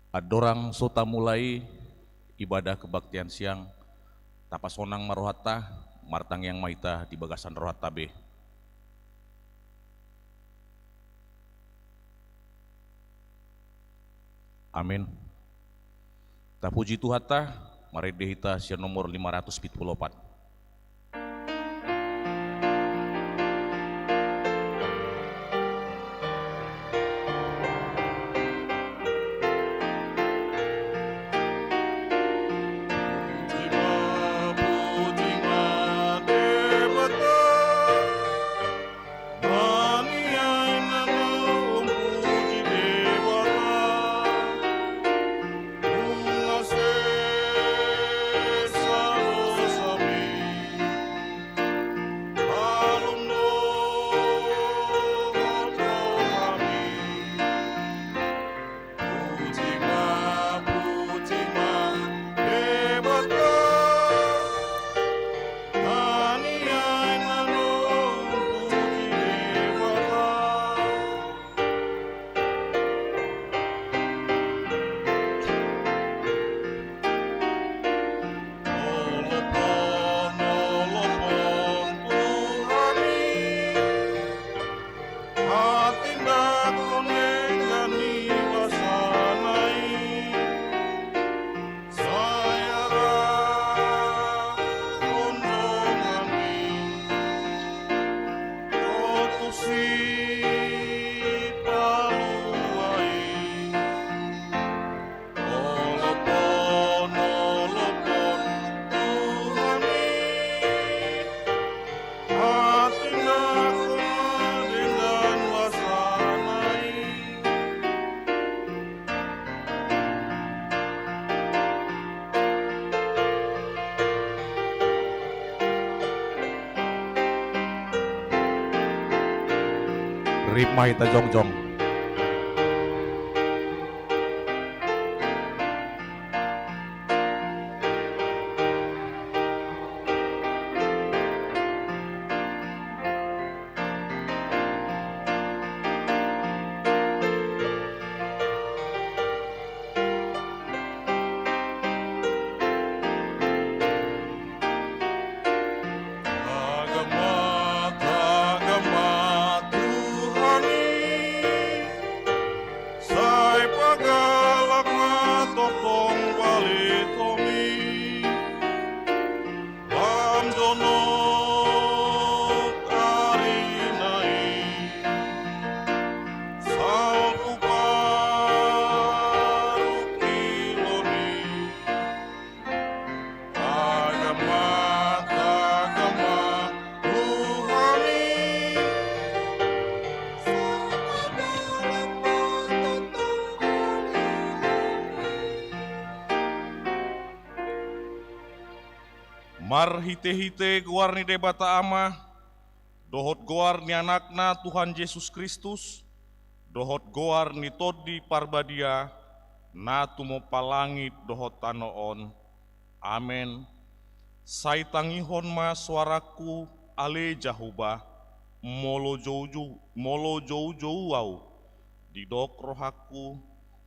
Adorang sota mulai ibadah kebaktian siang tapasonang marohata martang yang maita di bagasan rohata be. Amin. Tapuji Tuhata maredehita sia nomor 574. Rip Mahita Jongjong. Mar hite-hite guar ni debata ama, dohot goar ni anakna Tuhan Yesus Kristus, dohot goar ni todi parbadia, na tumo palangit dohot tanoon. Amen. Sai tangihon ma suaraku ale jahuba, molo jou au, didok rohaku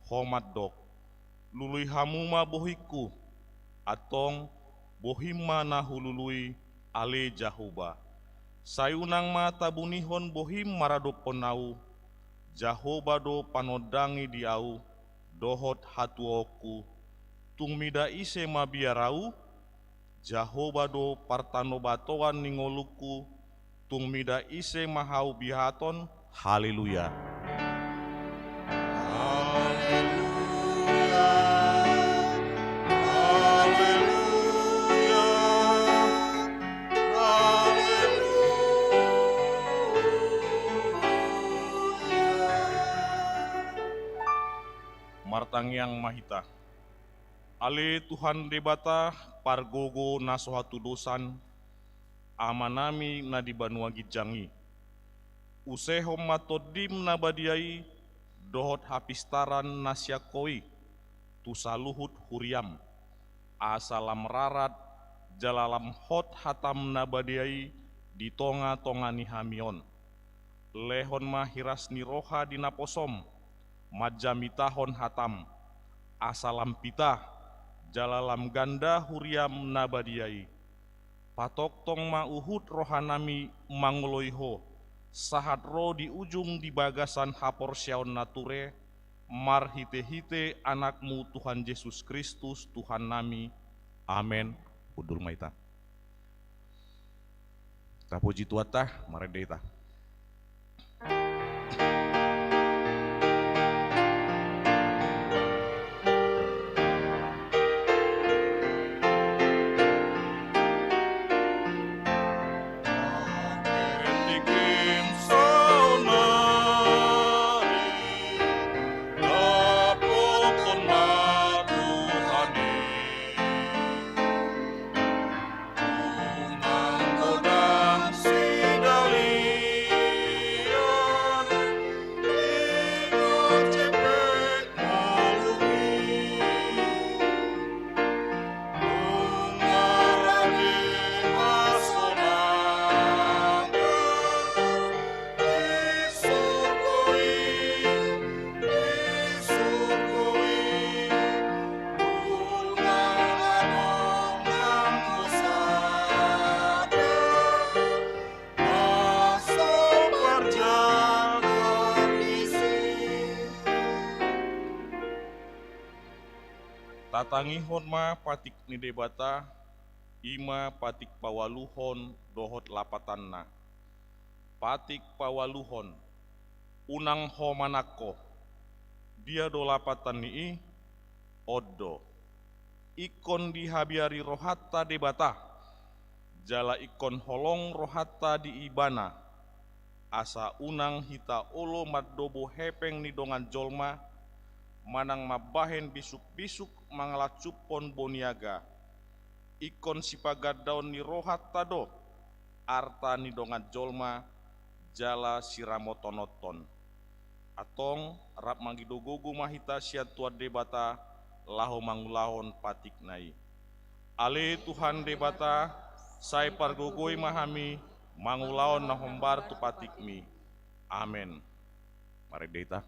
homat dok, lului hamuma bohiku, atong bohimma na hulului ale jahuba. Sayunang mata bunihon bohim marado ponau, jahoba do panodangi diau, dohot hatuoku, tungmida ise mabiarau, jahoba do partanobatoan ningoluku, tungmida ise mahau bihaton, haleluya. Martang yang mahita. Ale Tuhan debata pargogo nasohatu dosan amanami na di banua gijangi. Usehom matodim na badiai dohot hapistaran nasyakoi tusaluhut huriam asalam rarat jalalam hot hatam na badiai di tonga-tonga ni hamion. Lehon mahiras ni roha di naposom majamitahon hatam, asalam pita, jalalam ganda huriam nabadiai. Patok tong mauhut rohanami manguloiho, sahat ro di ujung di bagasan hapor syaon nature, mar hite-hite anakmu Tuhan Yesus Kristus Tuhan nami. Amen. Udur maita. Ta puji tuata, maredeta. Tatangihon ma patik ni debata, ima patik pawaluhon dohot lapatanna. Patik pawaluhon, unang ho manako, dia do lapatan ni odo. Ikon dihabiari rohatta debata, jala ikon holong rohatta di ibana, asa unang hita olo maddobo hepeng ni dongan jolma, manang mabahen bisuk-bisuk mangalacupon boniaga. Ikon sipagadaon ni rohat tado, arta ni dongan jolma, jala siramotonoton. Atong rap manggidogogo mahita sia tua debata, laho mangulahon patik nai. Ale Tuhan debata, sai pargogoi mahami, mangulahon na hombar tu patikmi. Amen. Mari deta.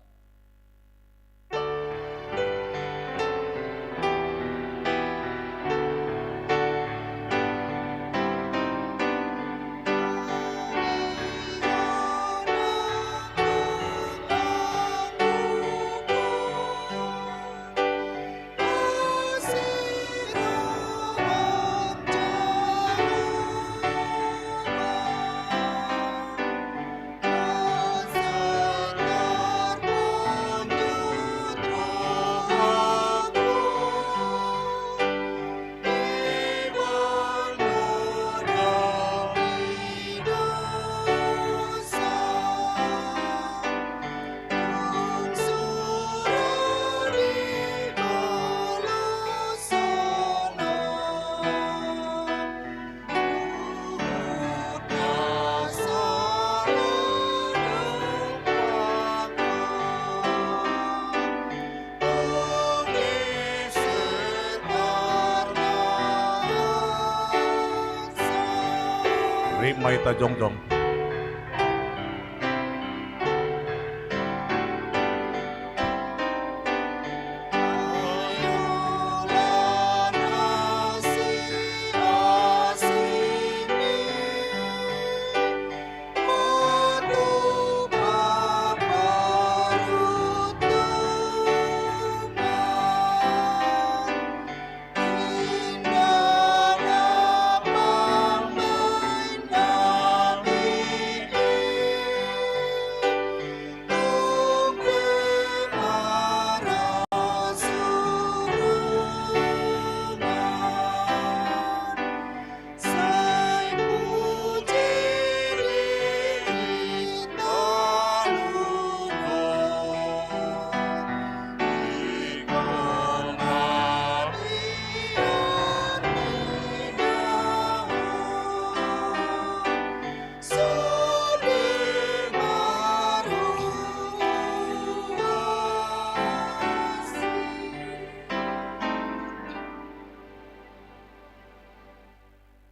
Rip maita jongjong.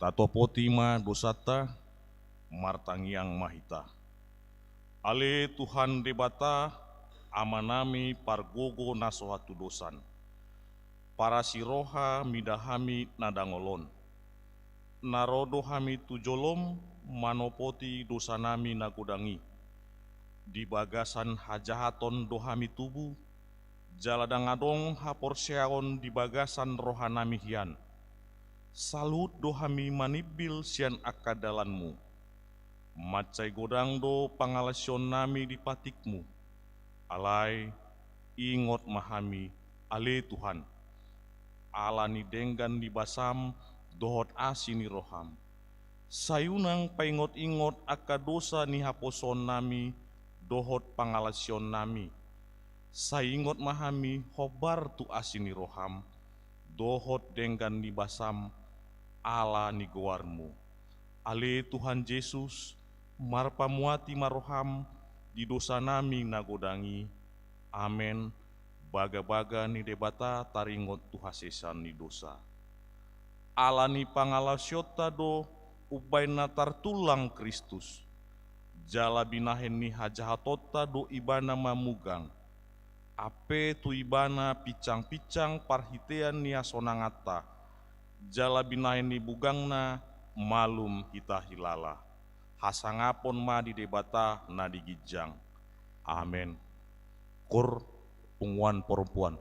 Tato potima dosata martangiang mahita. Ale Tuhan debata amanami pargogo nasohatu dosan. para siroha midahami nadangolon. Narodo hami tujolom manopoti dosanami nagodangi. Di bagasan hajahaton dohami tubuh, jaladangadong haporseaon di bagasan rohanami hian. Salut dohami manibil sian akadalanmu. Macai godang do pangalasion nami di patikmu. Alai ingot mahami ale Tuhan. Alani denggan di basam dohot asini roham. Sayunang paingot-ingot aka dosa ni haposon nami dohot pangalasion nami. Saingot mahami hobar tu asini roham dohot denggan di basam ala ni goarmu. Ale Tuhan Yesus marpamuati maroham di dosa nami nagodangi. Amen. Baga-baga ni debata taringot tuhasesan ni dosa. Alani pangalasyota do ubaina tartulang Kristus. Jala binahen ni hajahatota do ibana mamugang. Ape tu ibana picang-picang parhitean ni asonangata. Jala binahen ni bugangna malum kita hilala. Hasangapon ma di debata na digijang. Amen. Kur pungwan perempuan.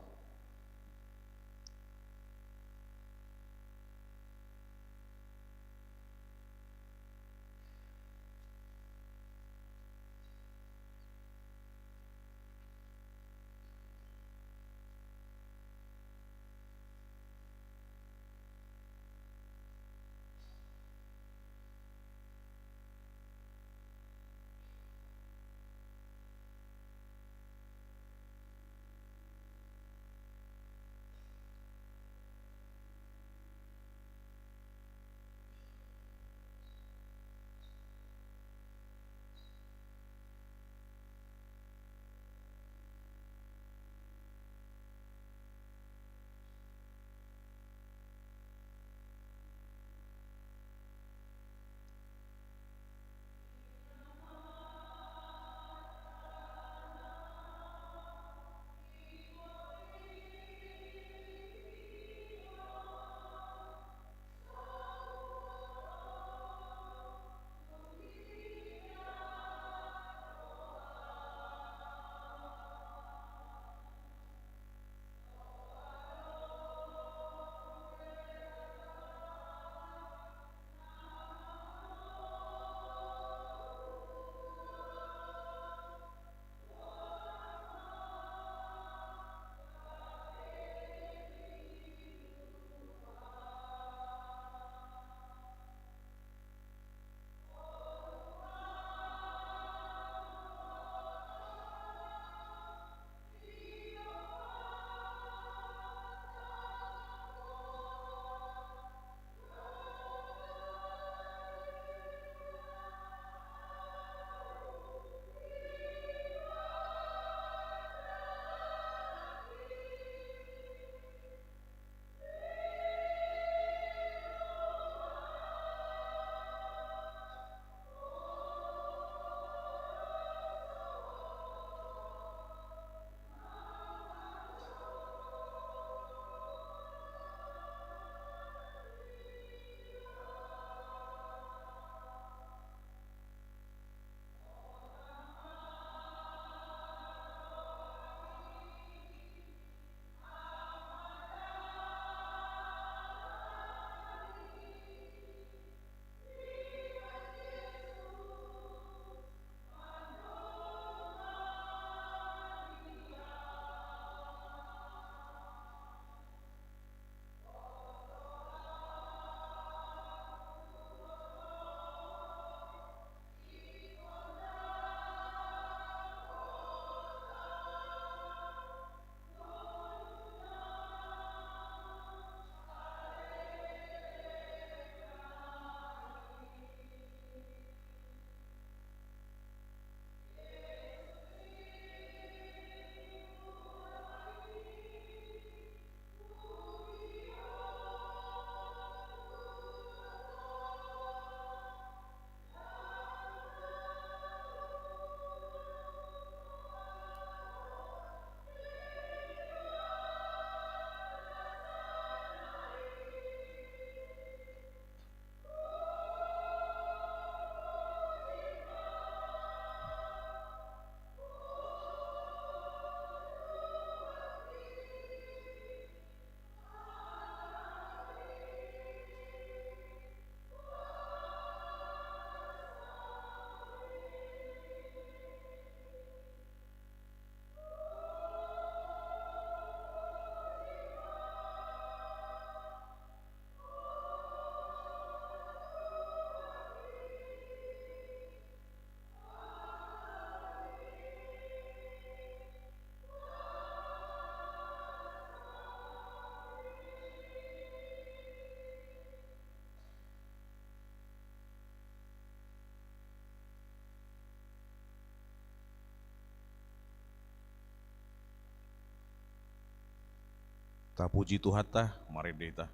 Ta puji Tuhan ta, mari deh ta.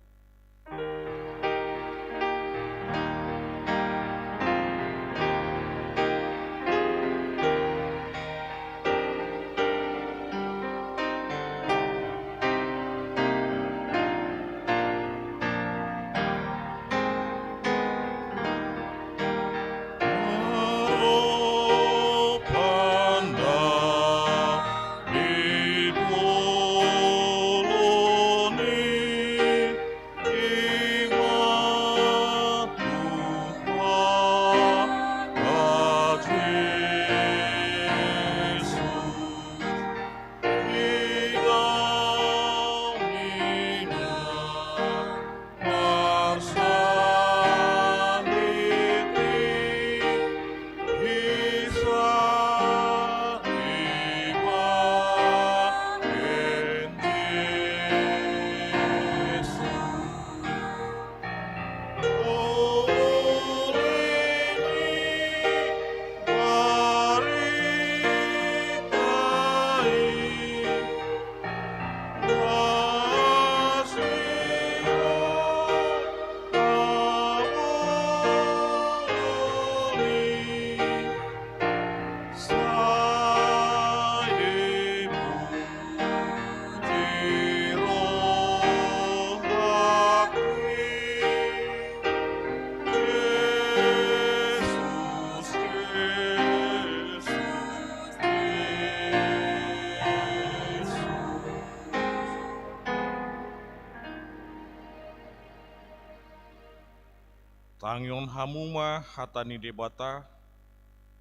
Tangyon hamuma hatani debata,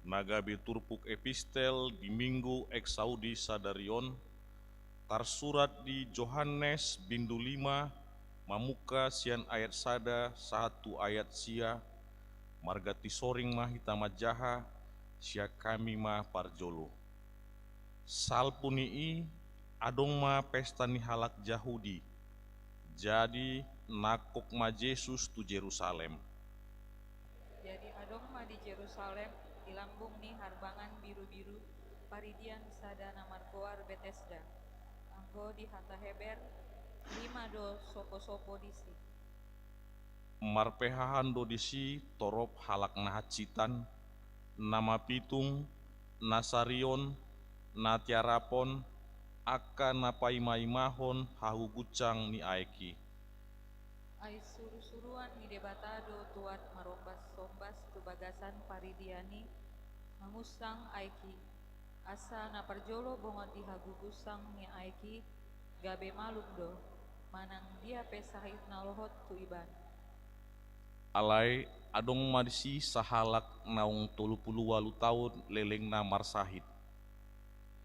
nagabe turpuk epistel di minggu eksaudi sadarion, tarsurat di Yohanes bindu 5, mamuka sian ayat sada, 1 ayat sia, margati soring mah hitama jaha, sia kami mah parjolo. Salpunii adong mah pesta ni halak Jahudi, jadi nakok ma Yesus tu Jerusalem. Jadi adong mah di Jerusalem, di lambung ni harbangan biru-biru, paridian sadana margoar Betesda. Anggo di hata heber, 5 do sopo-sopo disi. Marpehahan do disi torop halak nahacitan, nama pitung, nasarion, natiarapon, akan napaimahon hahu gucang ni aeki. Ai suru-suruan ni debatado tuat marombas sombas tu bagasan paridiani, mangusang aiki. Asa na parjolo bongot di hagugusang ni aiki, gabe malum do, manang dia pesahit na lohot tu iban. Alai adong madisi sahalak naung 38 tahun leleng na marsahid.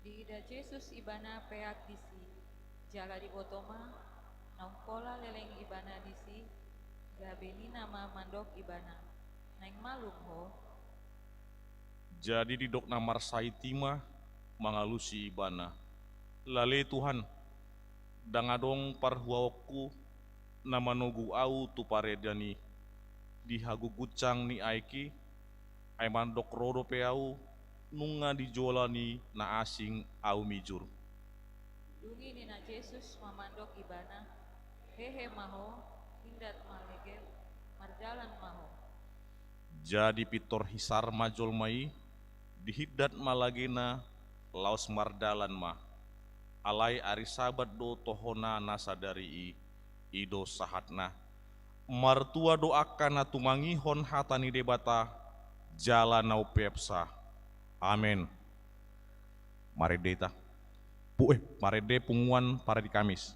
Di ida Yesus ibana peak disi, jala di botoma, naung pola leleng ibana disi, gabe ni nama mandok ibana, naing malum ho. Jadi di dok na marsahid timah mangalusi ibana. Lale Tuhan, dangadong parhuaku nama nogu au tu paredani di hagu gucang ni aiki, ay mandok rodo peau nunga dijolani na asing au mijur. Dungi ni na Yesus mamandok ibana, hehe maho, hindat malegel, marjalan maho. Jadi pitor hisar majol mai, dihidat malagena laos mardalan mah. Alai ari sabat do tohona nasadari ido sahatna. Martua doakan na tumangihon hatani debata, jala nau pepsa. Amin. Maredeta. Marede punguan para di Kamis.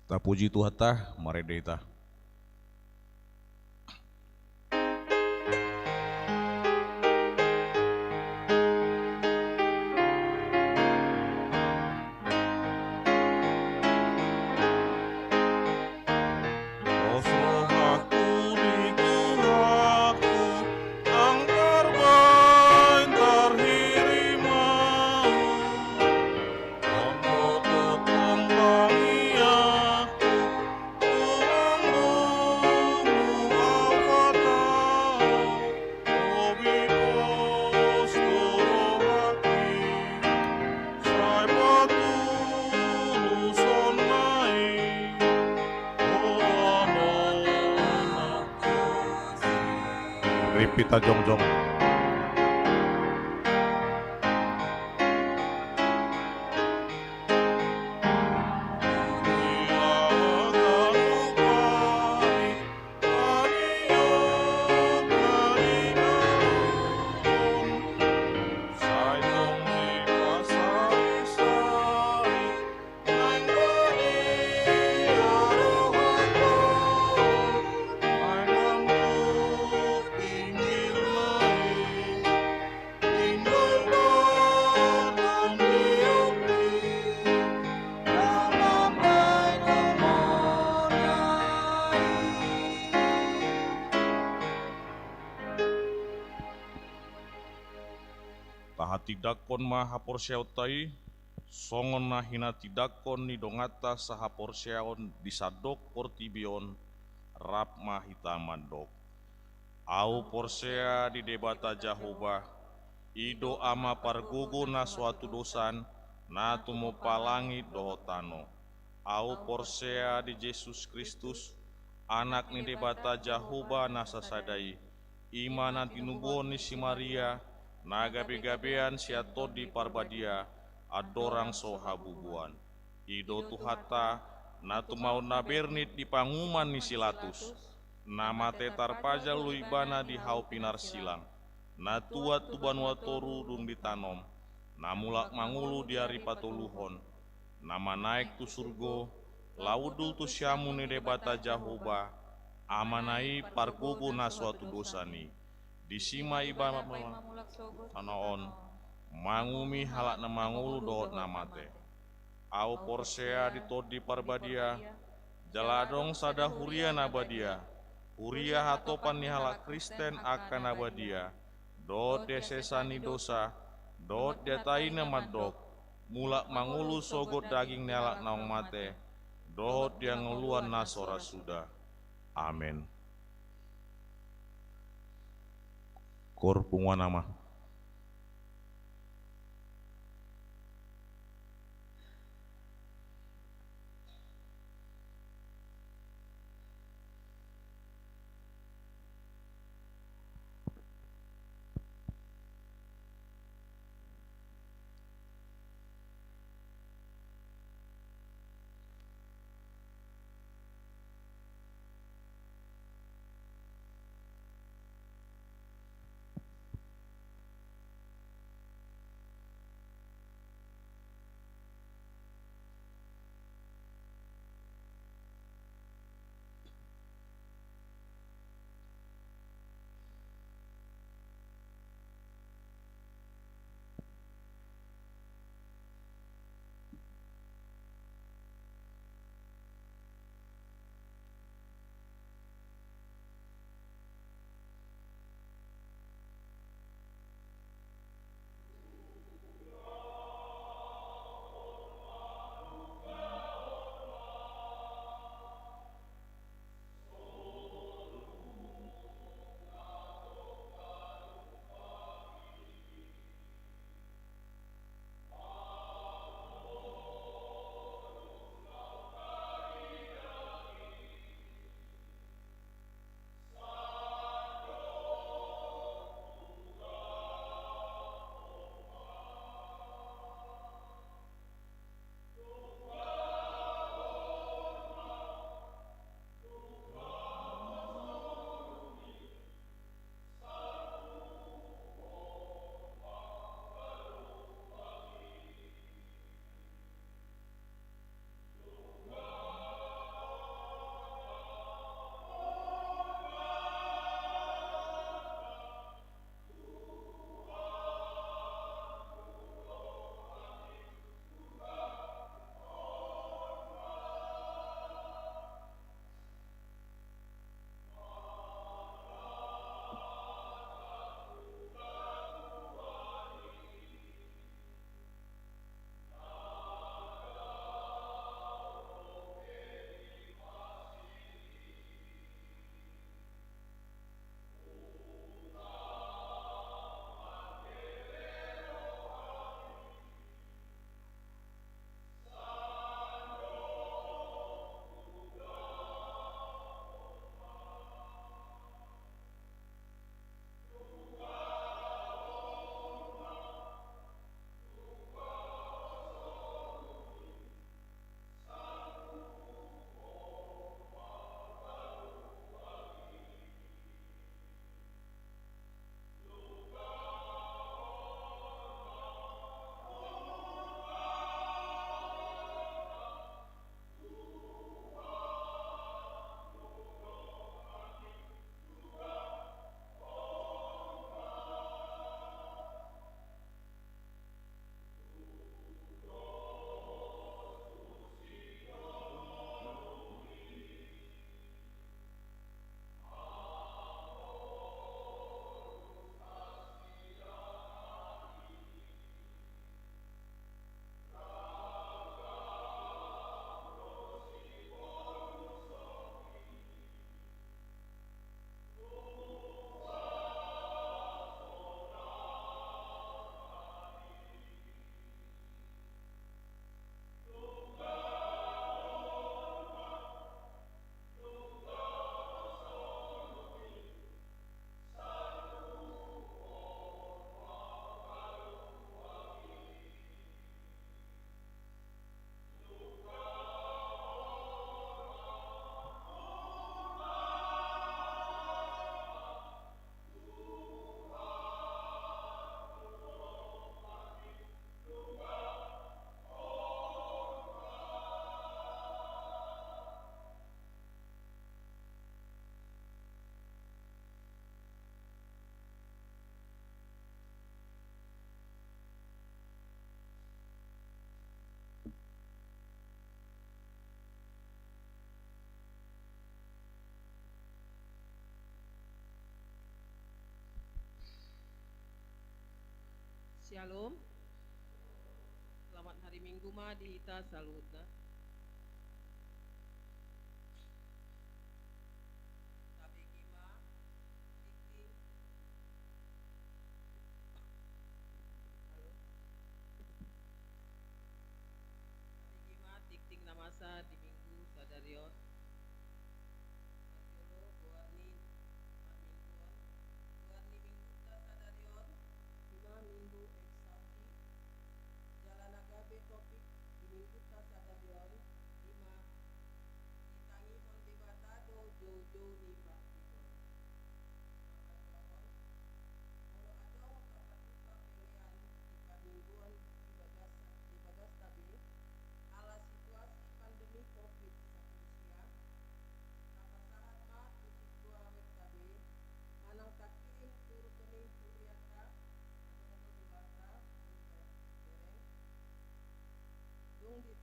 Ta puji Tuhan ta, maredeta. Ripita jongjong. Taha tidakon ma haporsiautai, songon na hina tidakon ni dongata sa haporsiaon disadok portibion, rap ma hitaman dok. Au porsea di debata Jahoba, ido ama pargugu na suatu dosan, na tumo palangi dohotano. Au porsea di Yesus Kristus, anak ni debata Jahoba na sasadai, imana tinubon ni si Maria, na gabe-gabean siato di parbadia, adorang so habubuan. Ido tuhata, na tumau na bernit di panguman ni silatus, nama tetar paja luibana di hau pinar silang, na tua tuban watoru dun ditanom, na mulak mangulu diari patuluhon, nama naik tu surgo, laudul tu syamu ni debata Jahoba, amanai pargugu na suatu dosani. Disima ibama anaon mangumi halak na mangulu dohot namate. Au porsea ditodi parbadia, jaladong sada huria nabadia, huria hatopan ni halak Kristen akan nabadia, dot desesani dosa, dot diataina madok, mulak mangulu sogot daging ni halak naong mate, dohot dia ngeluan nasora sudah. Amin. Kor punguan nama. Shalom. Selamat hari Minggu ma di ita salutna. Tabegi ma tikting. Halo. Tabegi ma tikting namasa di Minggu sadarion. Marjolo buarni mingguan. Buarni Minggu ta sadarion. Lima Minggu eksaudi. Jalan agabe topik di Minggu ta sadarion. Lima ditangi mon debatado jojo ni baktikon. Maka jawon molo adong kapatuka pilihan di pamingguan di bagas tabi ala situasi pandemi COVID-19 kapasahat ma tu situa wet tabi manang takirim turu kening kuriata atau dewasa dereng dung di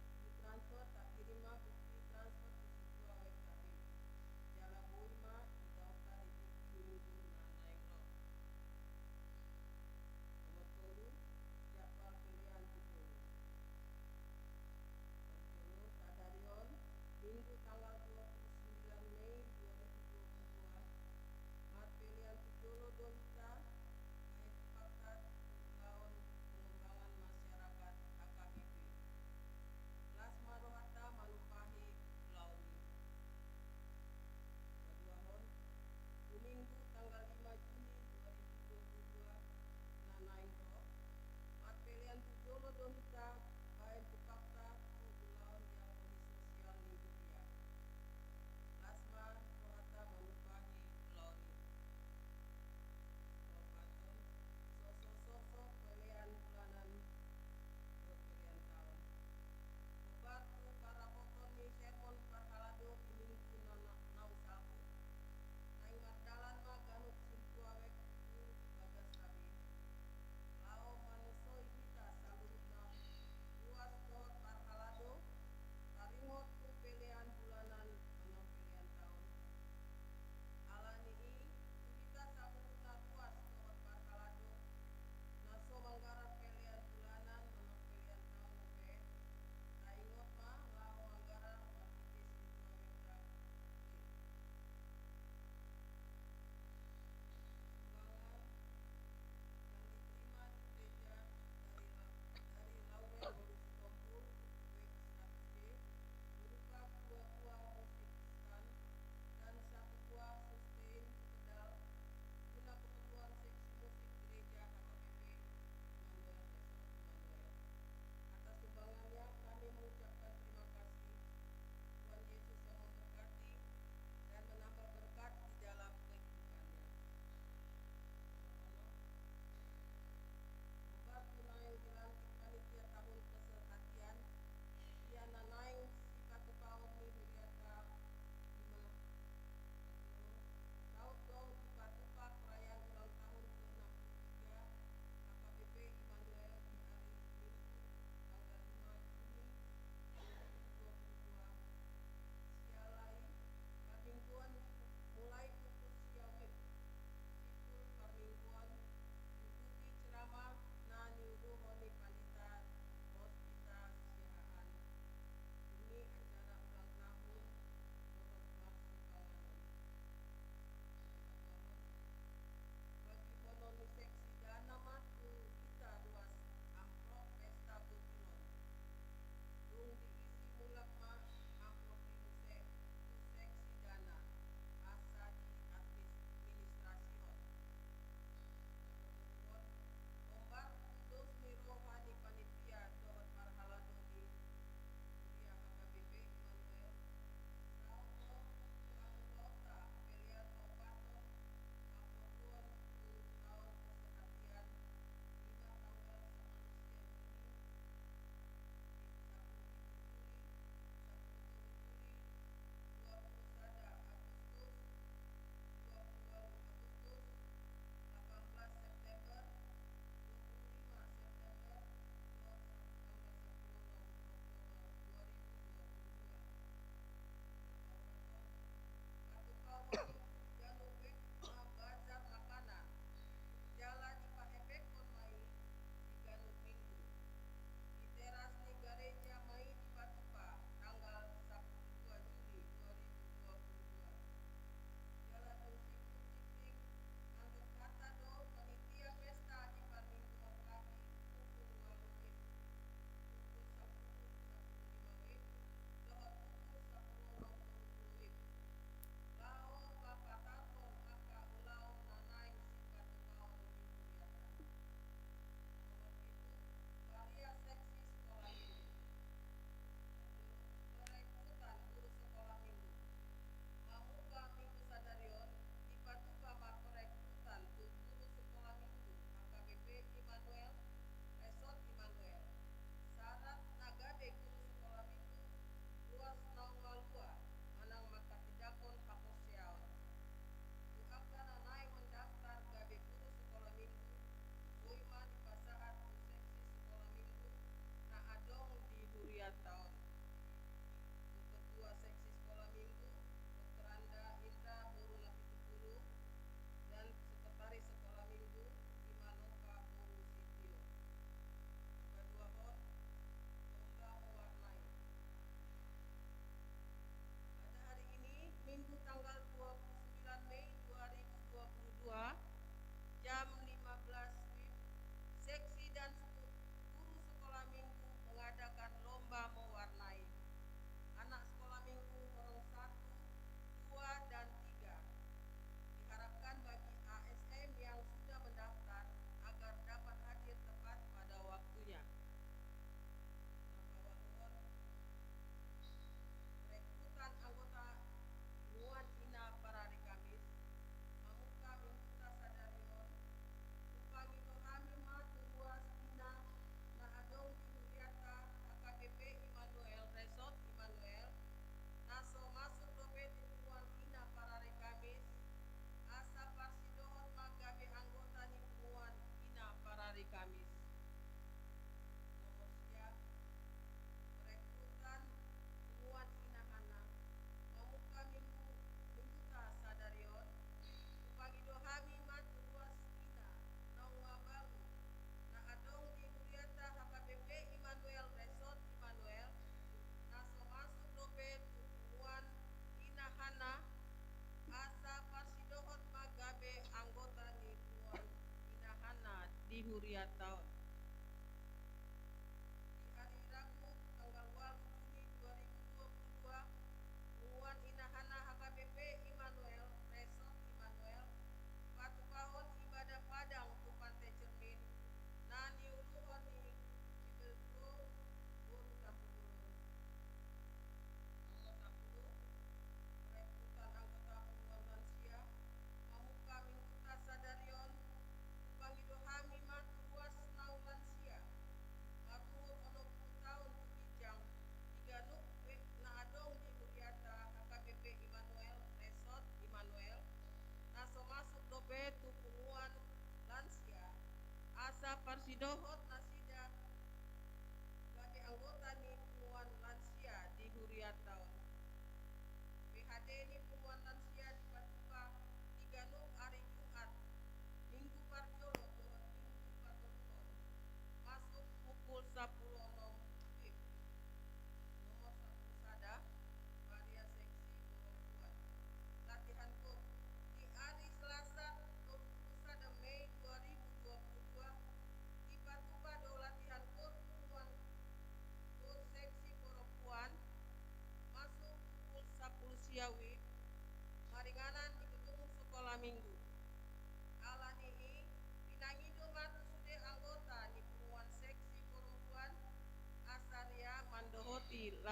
transfer tak kirim ma bukti transfer tu situa wet tabi jala bui ma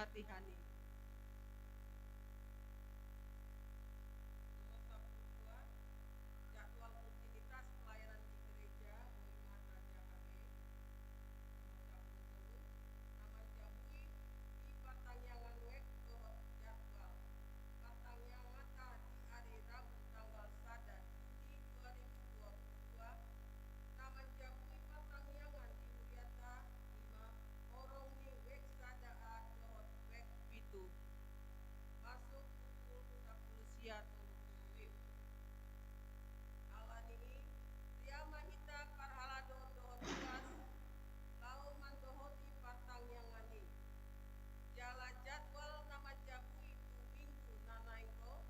latihani. Nomor 12, jadwal rutinitas pelayanan di gereja Boima Taja HB. Nomor 13, naman jabui di Partanyangan wek dohot jadwal. Partanyangan di hari Rabu tanggal 1 Juni 2022. Naman jabui Partanyangan di Huriata 5 orang ni wek sada dohot wek pitu. Masuk pukul 10 siang wib. Alani Ria Mahita Parhalado dohot luas lau mandohoti Partangyangani. Jala jadwal nama jabui tu minggu nanaingro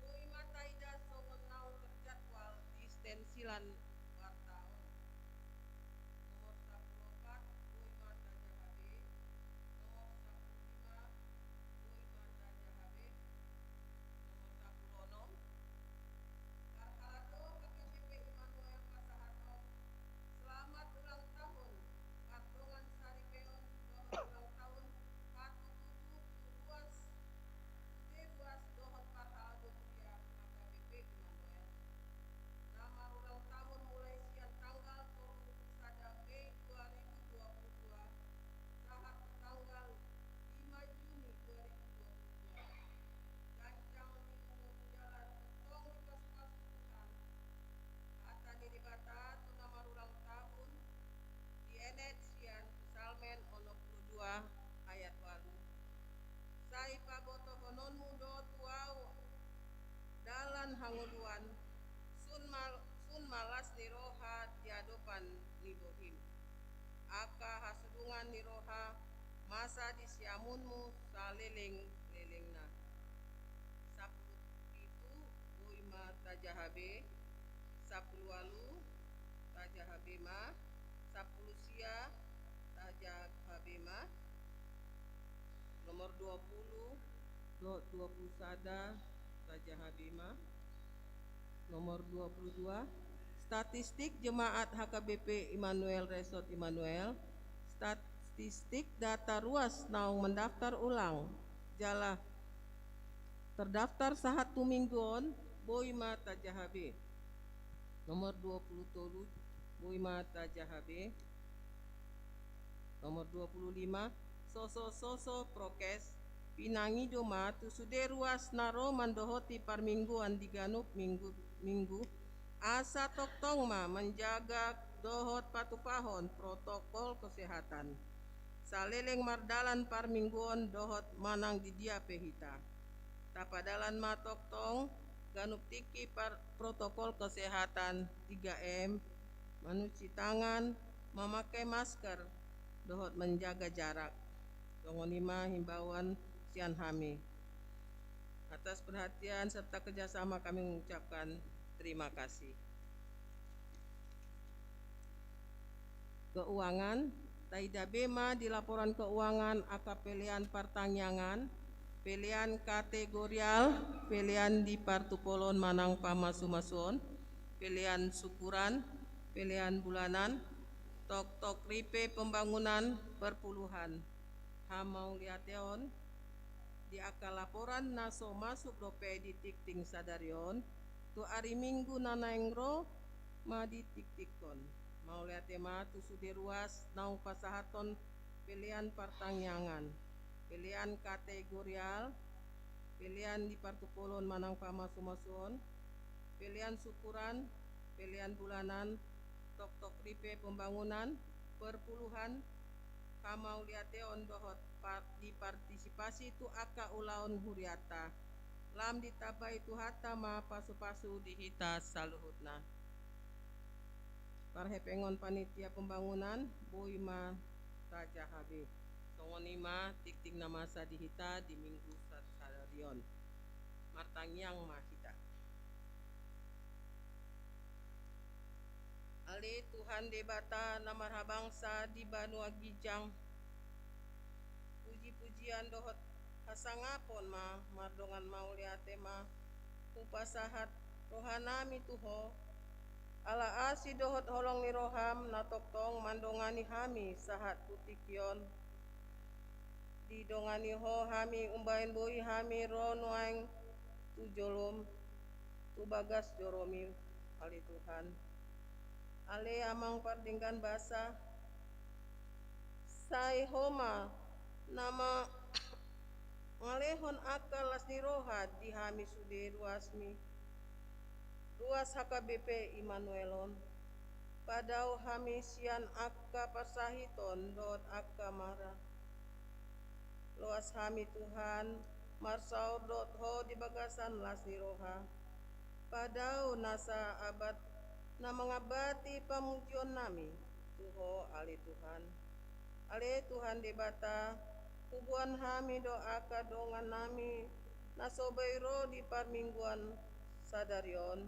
Boima taida songon naung terjadwal di stensilan wartawan. Nomor 14 Boima Taja HB. Nomor 15 Boima Taja HB. Nomor 16 Parhalado HKBP Immanuel Pasahaton. Selamat ulang tahun Patungan Saripeon dohot ulang tahun patututu ruas dohot Parhalado Mulia HKBP Immanuel. Nama ulang tahun mulai siang tanggal 31 Mei 2022 sahat tanggal 5 Juni 2022. Gancang di umur jalan petong di pas-pas Tuhan. Kata diri bata tu nama ulang tahun di enet sian Salmen 62 ayat 8. Sai paboto hononmu do tuau dalan hanguluan sun malas ni roha diadopan ni bohim. Aka hasudungan ni roha masa di siamunmu saleleng-lelengna. 10 itu Boima Taja HB. 10 walu Taja HB ma. 10 sia Taja HB ma. Nomor 20 sada Taja HB ma. Nomor 22 statistik jemaat HKBP Immanuel Resort Immanuel. Statistik data ruas naung mendaftar ulang jala terdaftar sahat tu mingguon Boima Taja HB. Nomor 27 Boima Taja HB. Nomor 25 soso prokes pinangi doma tu sude ruas naro mandohoti parmingguan diganup minggu asa toktong ma menjaga dohot patupahon protokol kesehatan. Saleleng mardalan parmingguan dohot manang di dia pehita. Tapadalan ma toktong ganup tiki protokol kesehatan 3M, mencuci tangan, memakai masker, dohot menjaga jarak. Songonima himbauan sian hami. Atas perhatian serta kerjasama kami mengucapkan terima kasih. Keuangan Taida Bema di laporan keuangan aka pelian Partanyangan, pelian kategorial, pelian di partupolon manang pamasumason, pelian syukuran, pelian bulanan, tok ripe pembangunan perpuluhan. Hamau liateon di akal laporan naso masuk dope di tikting sadarion tu hari minggu nanaengro ma di tiktikon mau liate ma tu sude ruas naung pasahaton pilihan Partanyangan, pilihan kategorial, pilihan di partupolon manang pamasumason, pilihan syukuran, pilihan bulanan, tok ripe pembangunan perpuluhan. Kamau liateon dohot di partisipasi tu aka ulaon huriata lam ditabai tu hata ma pasu-pasu dihita saluhutna. Parhepengon panitia pembangunan Boima Taja HB. Songonima tikting namasa dihita di minggu sadarion. Martangyang mahita. Ali Tuhan debata namarha bangsa di Banua Gijang. Puji-pujian dohot hasangapon ma mardongan mauliate ma upasahat rohanami tuho ala asi dohot holong ni roham na toktong mandongani hami sahat tutikyon didongani ho hami umbain boi hami ro nuaing tu jolom tu bagas joromi ali Tuhan. Ale amang pardinggan basa sai homa nama ngalehon akal lasni roha di hami sude ruas HKBP Immanuelon padau hami sian akka pasahiton dot akka mara loas hami Tuhan marsau dot ho di bagasan lasni roha padau nasa abad na mengabati pamujion nami tuho ali Tuhan debata kubuan hami doa kadongan nami nasobairo di parmingguan sadarion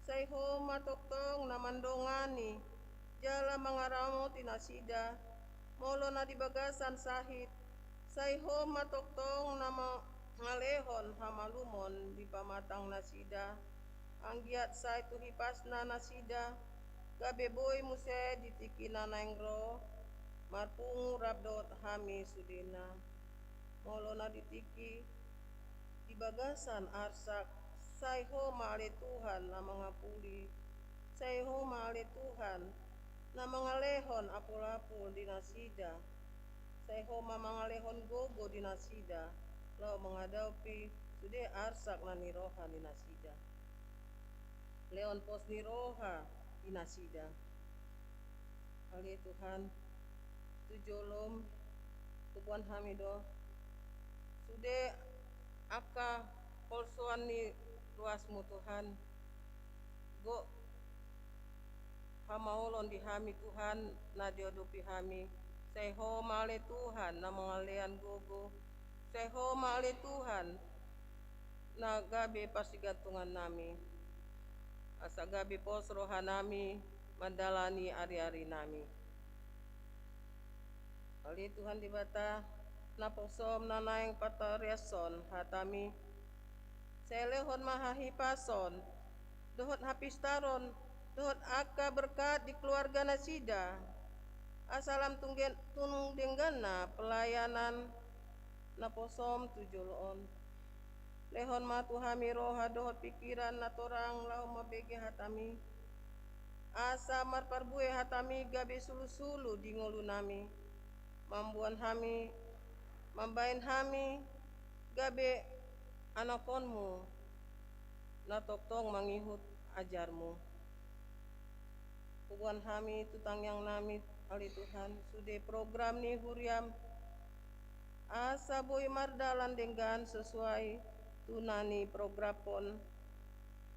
saiho matoktong namandongani jala mangaramo tinasida molo na di bagasan sahit saiho matoktong nama ngalehon hamalumon di pamatang nasida anggiat sai tuhipasna nasida gabe boy muse ditikina naengro marpungu rabdot hami sudena molo na ditiki di bagasan arsak sai ho maale Tuhan na mangapuli sai ho maale Tuhan na mangalehon apul-apul di nasida sai ho mangalehon gogo di nasida lau menghadapi sude arsak na niroha di nasida leon pos niroha di nasida ali Tuhan tujolom tubuan hamido sude aka polsoan ni ruasmu Tuhan go hamaolon di hami Tuhan na diodopi hami seho male Tuhan na mengalean gogo seho male Tuhan na gabe pasigantungan nami asa gabe pos rohanami mandalani ari-ari nami ali Tuhan dibata naposom nanaeng patariason hatami selehon mahahipason dohot hapistaron dohot aka berkat di keluarga nasida asalam tundenggana pelayanan naposom tujolon lehon matu hami roha dohot pikiran natorang lau mabege hatami asa marparbue hatami gabe sulu-sulu di ngolu nami mambuan hami mambain hami gabe anakonmu natoktong mangihut ajarmu hubungan hami tutang yang nami ali Tuhan sude program ni huriam asa boy mardalan dengan sesuai tunani prograpon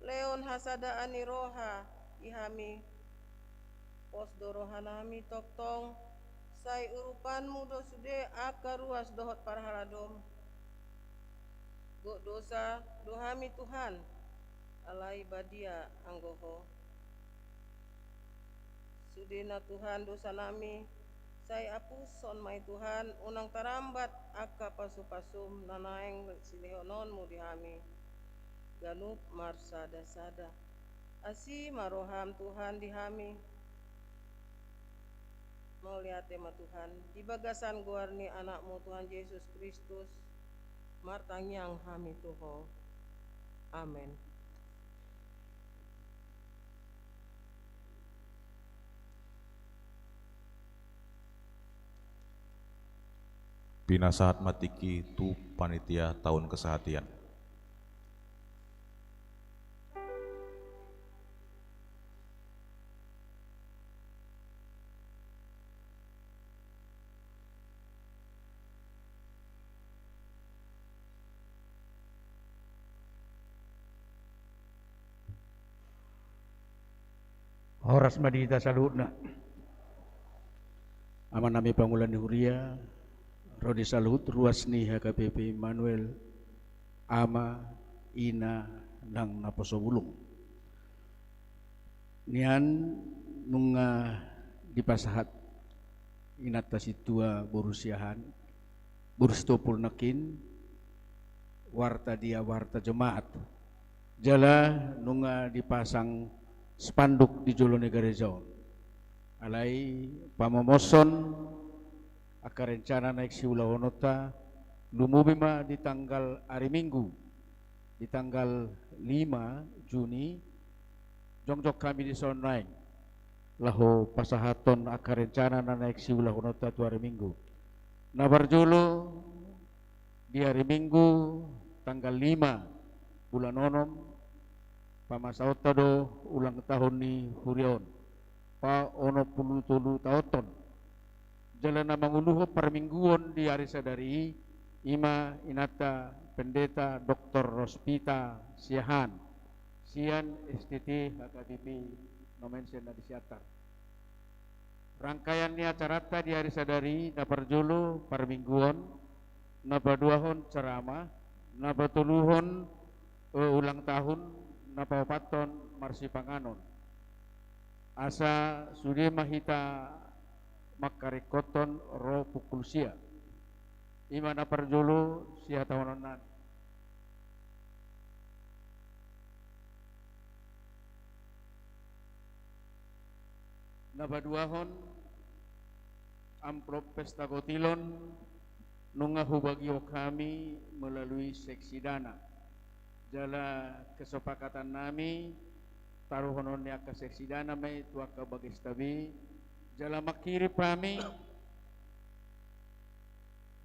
leon hasadaan ni roha ihami pos dorohanami toktong sai urupanmu do sude aka ruas dohot parhaladom go dosa dohami Tuhan alai badia anggoho sudena Tuhan dosa nami sai apuson mai Tuhan unang tarambat aka pasu-pasum nanaeng silehononmu di hami ganup marsada-sada asi maroham Tuhan di hami mau lihat tema Tuhan di bagasan guarni anakmu Tuhan Yesus Kristus martangyang hami tuho amin. Pinasahat matiki tu panitia tahun kesehatian. Horas madita salutna aman nami pangulan huria Rodi salut ruas ni HKBP Immanuel ama ina nang naposobulung nian nunga dipasahat inat tasitua borusiahan burstopul nakin warta dia warta jemaat jala nunga dipasang spanduk di Jolo Negara Jawa alai pamomoson aka rencana naik siula honota lumubima di tanggal hari Minggu di tanggal 5 Juni jongjok kami di sonai lahu pasahaton aka rencana na naik siula honota tu hari Minggu na barjolo di hari Minggu tanggal 5 bulan onom pamasaota do ulang tahun ni Hurion pa ono puluh tulu taoton jalan manguluho permingguan di hari sadari ima inata pendeta Dr. Rospita Siahan Sian STT HKBP nomensen na disiatar rangkaian ni acarata di hari sadari na perjolo permingguan na paduahon ceramah na patuluhon ulang tahun na papaton marsi panganon asa sudah mahita makarikoton ro pukul sia imana perjolo sia tahunan nabaduahon amplop pesta gotilon nunga hubagio kami melalui seksi dana jala kesepakatan nami taruhononya ke seksi dana may tua ka bagistabi jala makirip kami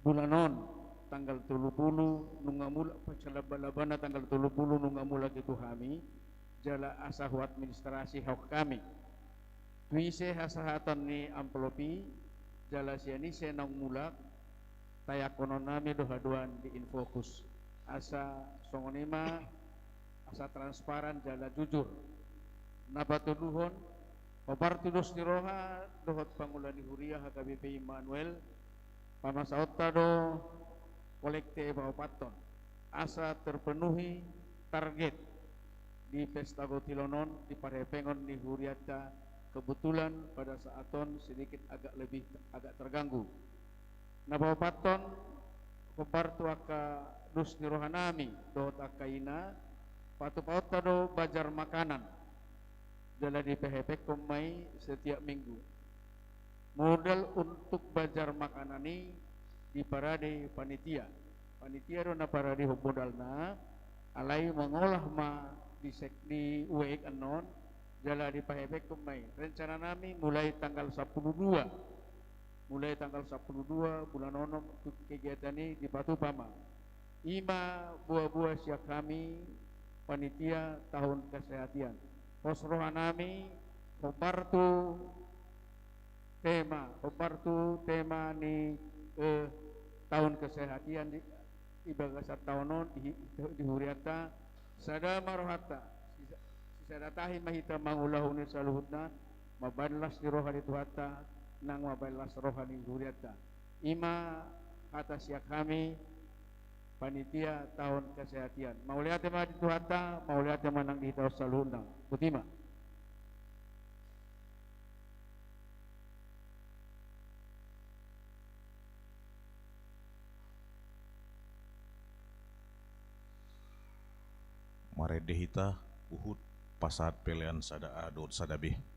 bulanon tanggal 30 nunga mula pacalabalabana tanggal 30 nunga mula gitu kami jala asahu administrasi hak kami tuise hasahatan ni amplopi jala siani senang mulak tayakonon nami dohaduan di infokus asa songonima asa transparan jala jujur napatuduhon papartudos ni roha dohot pangulani huria HKBP Immanuel pamasaota do kolekte papaton asa terpenuhi target di pesta gotilonon di parepengon ni huriata kebetulan pada saaton sedikit agak terganggu na papaton papartu aka dus ni rohanami dohot akaina patu-pauta do bajar makanan jala di PHP komai setiap minggu modal untuk bajar makanan ini di parade panitia do na parade modalna alai mengolah ma di UEK anon jala di PHP komai rencana nami mulai tanggal 12 bulan onom kegiatan ini di Patupama ima buah-buah siap kami panitia tahun kesehatan posroha nami hobartu tema ni tahun kesehatan di ibagasat tahunon di huriata sada marohata sisa datahi mahita mangulahun saluhutna mabalas di rohani tuhata nang mabalas rohani huriata ima kata siak kami panitia tahun kesehatan mau lihat tema di tuhata mau lihat tema nang di tahun saluhutna kutima Maredehita uhud pasat pelean sada adot sadabe.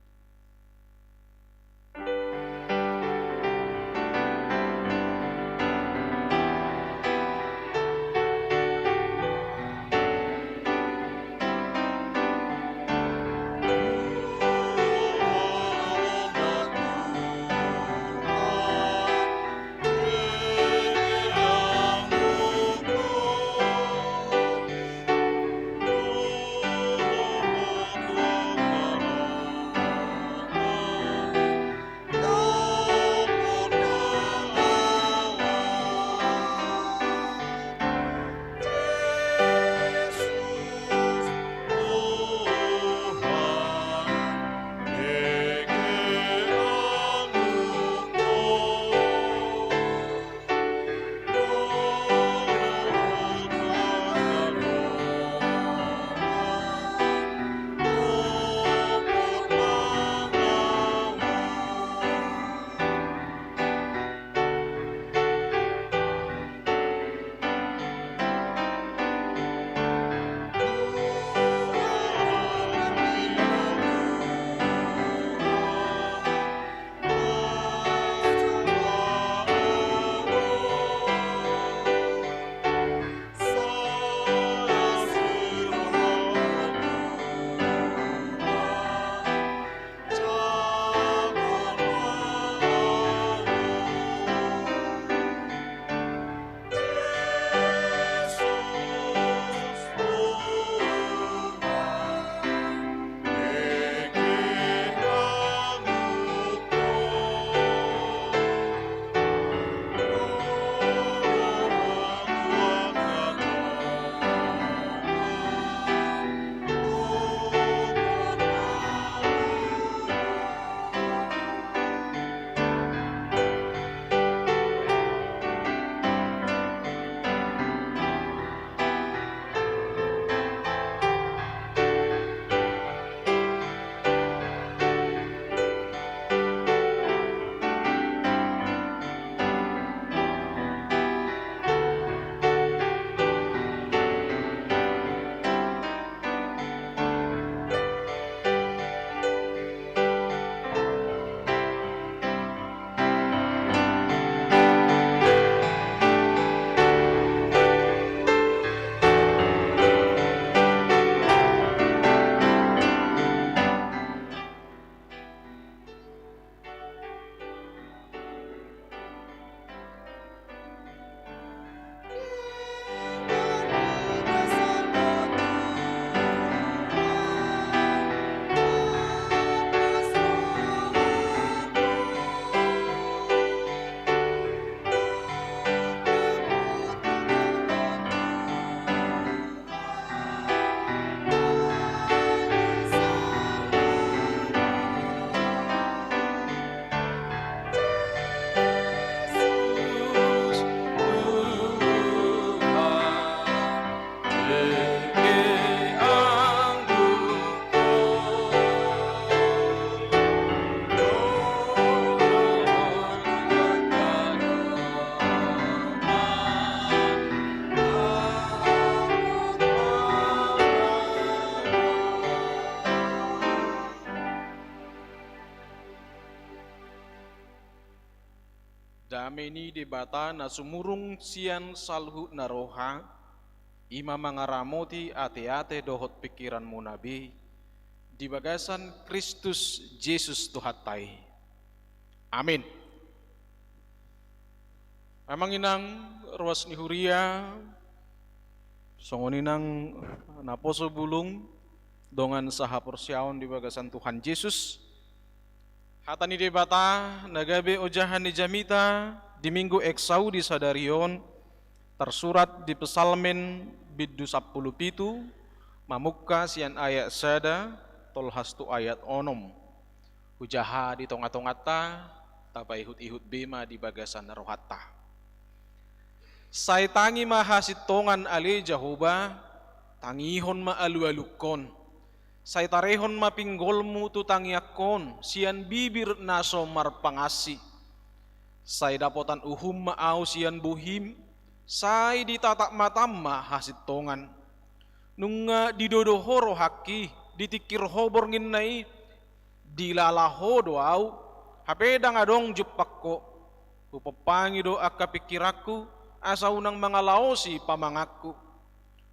Dameni debata na sumurung sian salhu naroha, ima mangaramoti ate-ate dohot pikiran mo nabi, di bagasan Kristus Yesus Tuhatai. Amin. Amang inang ruas ni huria, songoninang naposo bulung, dongan saha persyaon di bagasan Tuhan Yesus. Hatani debata nagabe ojahan ni jamita di minggu eksau di sadarion tersurat di pesalmen biddu 10 pitu mamukka sian ayat sada tolhastu ayat onom hujaha di tonga-tongata tapai ihut-ihut bema di bagasan rohatta. Sai tangi mahasitongan ali Jahoba tangihon maalu-alukon. Sai tarehon mapinggolmu tu tangiakon sian bibir naso marpangasi. Sai dapotan uhum maau sian buhim. Sai ditatak matam mahasitongan. Nunga didodohoro haki ditikir hobor nginnai dilalaho doau hapedang adong jupakko upapangi do akka pikiraku asa unang mga laosi pamangaku.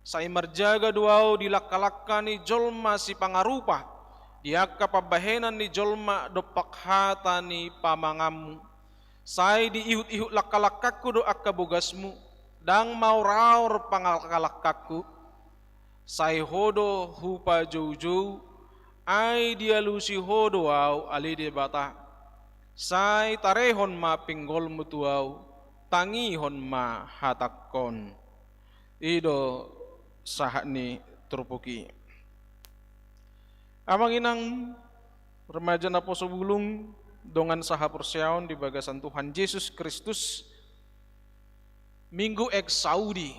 Sai marjaga duau dilakkalakka ni jolma si pangarupa diakka pabahenan ni jolma dopak hata ni pamangamu. Sai di ihut-ihut lakkalakkaku do akka bugasmu dang mau raur pangalakkalakkaku. Sai hodo hupa jauh-jauh ai dialusi hodo au alide bata. Sai tarehon ma pinggol mutuau tangihon ma hatakon. Ido sahat ni terpuki. Amang inang remaja na poso bulung dongan saha persyaon di bagasan Tuhan Yesus Kristus minggu eks Saudi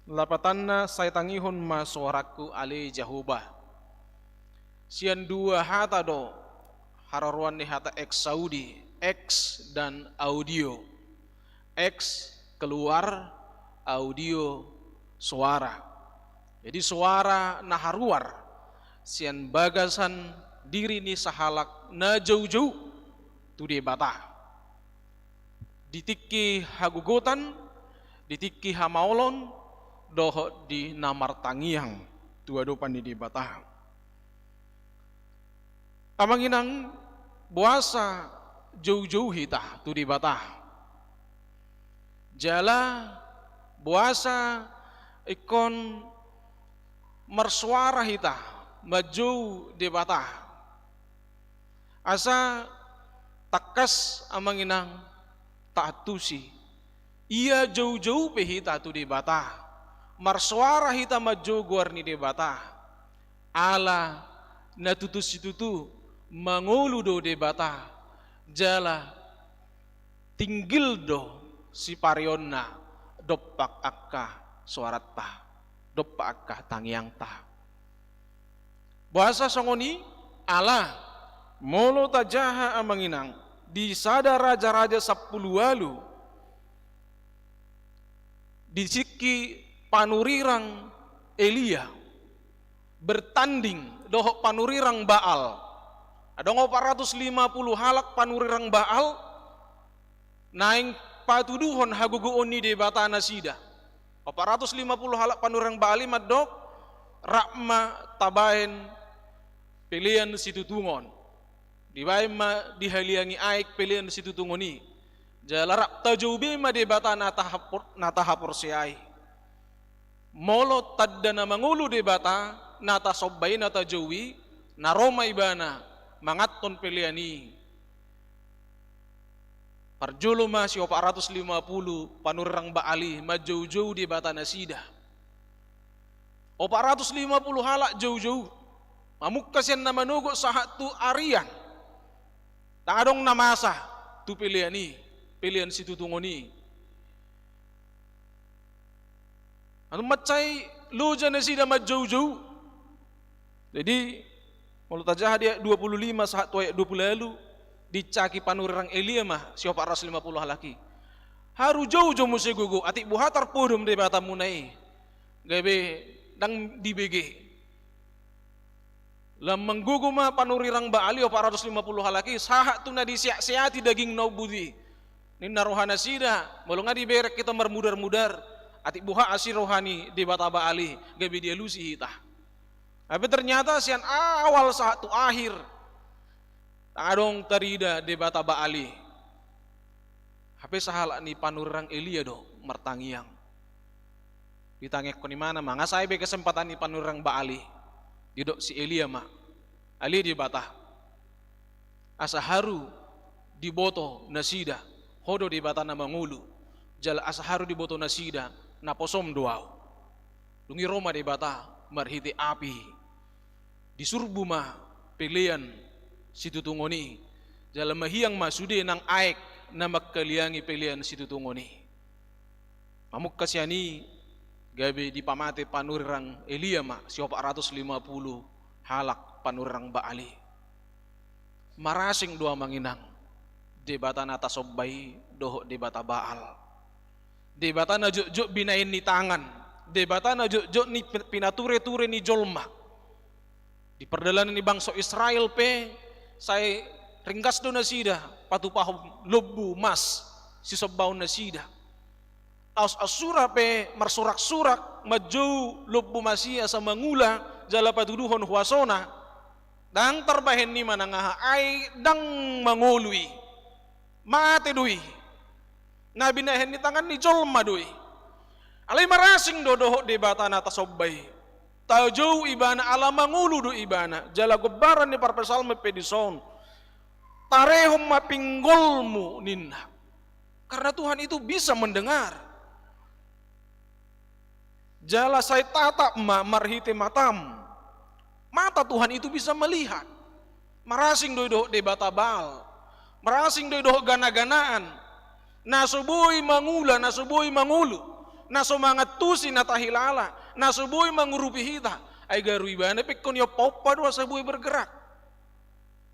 lapatanna saya tangihon ma suaraku ali Jahoba sian dua hata do hararuan ni hata eks Saudi X dan audio. X keluar, audio suara. Jadi suara naharuar sian bagasan diri ni sahalak na jauh-jauh tu di bata. Ditiki hagugotan, ditiki hamaolon, doho di namar tangiang tua dopan di bata. Amanginang buasa jauh-jauh hita tu di bata. Jala buasa ikon mersuara hita maju di bata. Asa takas amanginang taatusi. Ia jauh-jauh pehita tu di bata. Mersuara hita maju guarni di bata. Ala natutus itu mangulu do di bata. Jala tinggil do si parionna dopak akka suaratta dopak akka tangiang ta. Bahasa songoni ala molo tajaha amanginang di sada raja-raja 10 walu di siki panurirang Elia bertanding dohok panurirang Baal. Ada 450 halak panurirang Baal naing patuduhon haguguon ni debata nasida. 450 halak panurang Baali madok rakma tabaen pilihan situtungon. Dibae ma dihaliangi aik pilihan situtungoni. Jalarak tajubi ma debata natahapor siai. Molo tadda na mangulu debata nata sobbay nata jawi naroma ibana mangaton piliani. Parjulo masih 450 panurang Baali majauh-jauh di bata nasida. 450 halak jauh-jauh. Mamuk kasian nama nugo sahat tu arian. Tak adong namasa tu pilihan situ tungoni. Anu macai luja nasida majauh-jauh. Jadi mulut aja dia 25 sahat tu ayat 20 lalu. Dicaki panurang Elia mah si 450 halaki. Haru jauh-jauh musi gugu atik buhatar pudum de bata munai. Gabe dang di BG. Lam menggugu mah panurirang Baali 450 halaki sahat tu na disiak-siati daging no budi. Ninna rohana sida, malunga di berek kita mermudar-mudar, ati buha asir rohani di bataba ali, gabi dia lusi hita. Tapi ternyata sian awal satu akhir, adong terida di bataba ali. Tapi sahala ni panurang Elia do, mertangiang. Ditangek ko ni mana ma, nga say be kesempatan ni panurang Baali. Didok si Elia ma, ali di bata. Asa haru di boto nasida, hodo di bata na mangulu. Jala asa haru di boto nasida, na posom duaw. Dungi Roma di bata, marhiti api. Disurbu ma, pilihan si tutungoni. Jala mahiyang masude ng aek na magkaliangi pilihan si tutungoni. Mamuk kasyani, gabi di pamate panurang Elia ma, siya 450 halak panurang Baali. Marasing dua manginang, debata nata sobbay, doho debata Baal. Debata na jo binain ni tangan, debata na jo ni pinature-ture ni jolma. Di perdalanan ni bangsa Israel pe, say ringkas do na sida, patupahom lobu mas, si sobbaw na sida. Aus asura pe marsurak-surak maju lobu masia sa mangula jala paduduhon huasona dang terbahen ni manangaha ay dang mangului mate dui na binahen ni tangan ni jolma dui alay marasing dodoho debata na tasobbay tajau ibana ala mangulu do ibana jala gobaran ni parpesal mepedison tarehom mapinggolmu ninna karena Tuhan itu bisa mendengar. Jala saya tatap marhite matam. Mata Tuhan itu bisa melihat. Marasing doido debata Baal. Marasing doido gana-ganaan. Nasuboy mangula, nasuboy mangulu. Naso mangatusi natahilala. Nasuboy mangurupi hita. Ay garu ibana pekon yo popa dua sabuy bergerak.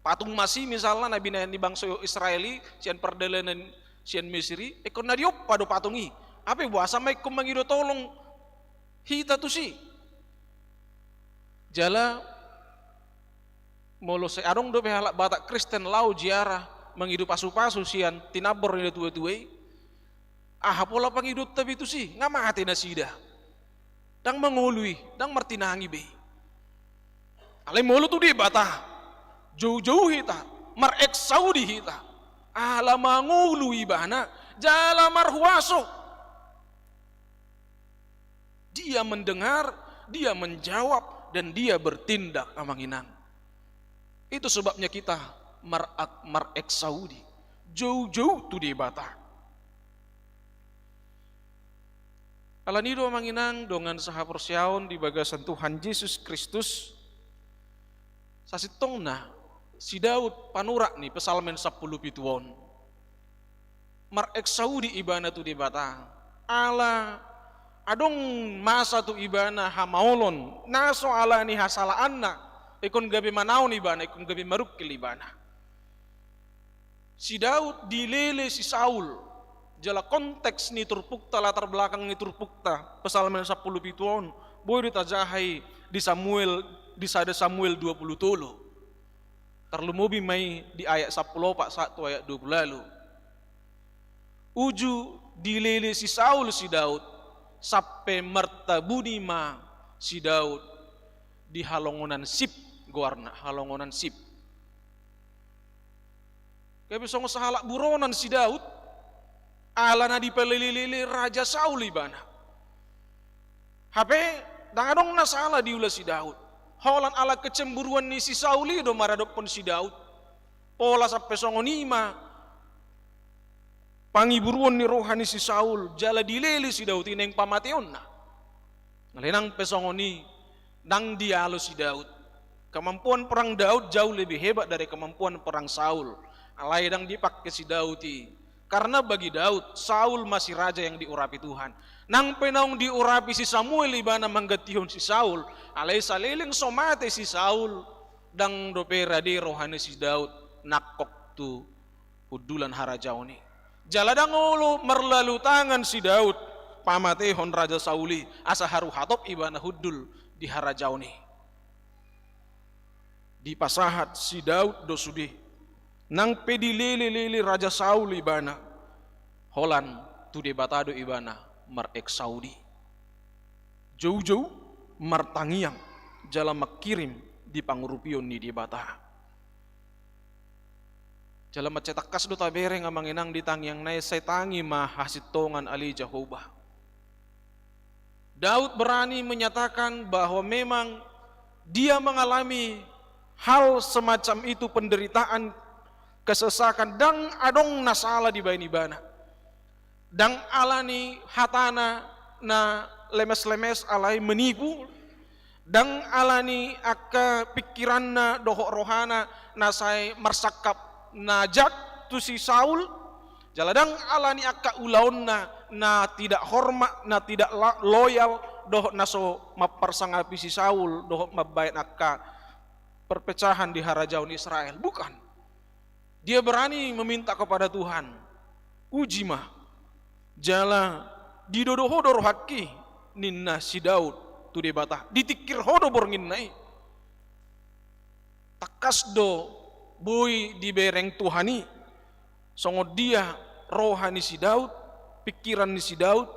Patung masih misalnya nabi ni bangsa Israeli sian perdalanan sian Misri ekon na diop pado patungi. Apa buasa may kumangido tolong hita tu si jala molo se arong do behalak batak Kristen lau jiara menghidup pasu-pasu sian tinabor ni tuwe-tuwe pola panghidup tabi tu si ngamati na sida dang mangului dang martinangi be alay molo tu di bata jauh-jauh hita mareksaudi hita ala mangului bana jala marhuaso. Dia mendengar, dia menjawab, dan dia bertindak amanginan. Itu sebabnya kita marek Saudi. Jauh-jauh tu di bata. Alanido amanginang dengan saha persyaon di bagasan Tuhan Yesus Kristus. Sasitongna si Daud panurak ni pesalmen 10 pituon. Marek Saudi ibana tu di bata. Ala adong masa tu ibana hamaolon naso ala ni hasalaanna ikon gabi manaon ibana ikon gabi marukil ibana si Daud dilele si Saul jala konteks ni turpukta latar belakang ni turpukta pesalmen 10 pituon boy ditajahai di Samuel di sada Samuel 20 tolo terlumubi mai di ayat 10 pak 1 ayat 20 lalu uju dilele si Saul si Daud sampai mertabuni ma si Daud di halongonan sip guarna halongonan sip kaya bisa sahalak buronan si Daud ala na dipelilili Raja Saul ibana hape dangadong nasala diula si Daud holan ala kecemburuan ni si Sauli do maradopon si Daud pola sampai songonima pangiburuan ni rohani si Saul jala dileli si Daud ineng pamateon na ngalinang pesongoni nang dialo si Daud kemampuan perang Daud jauh lebih hebat dari kemampuan perang Saul alay dang dipakai si Daud karena bagi Daud Saul masih raja yang diurapi Tuhan nang penaung diurapi si Samuel ibana manggatihon si Saul alay saliling somate si Saul dang dopera di rohani si Daud nakok tu hudulan harajaoni jaladang ulo merlalu tangan si Daud pamatehon Raja Sauli asa haru hatop ibana hudul di harajauni di pasahat si Daud dosudi nang pedilili Raja Sauli ibana Holan tu debatado ibana mar eksaudi. Jauh-jauh martangiang jala makirim di pangurupion ni debata. Jala macetak kas do tabereng amang inang ditangiang nai setangi mahasitongan ali Jehovah. Daud berani menyatakan bahwa memang dia mengalami hal semacam itu, penderitaan, kesesakan, dan adong nasala di bain-ibana. Dan alani hatana na lemes-lemes alai menipu, dan alani akka pikiranna dohok rohana na sai marsakap najat tu si Saul, jaladang alani akka ulaonna na tidak hormat, na tidak loyal dohok naso mapersangapi si Saul, dohok mabayat akka perpecahan di harajaun Israel. Bukan, dia berani meminta kepada Tuhan, uji mah jala didodo hodor haki ninna si Daud tu debata ditikir hodo borngin nai takas do boy di bereng Tuhani songo dia rohani si Daud, pikiran ni si Daud,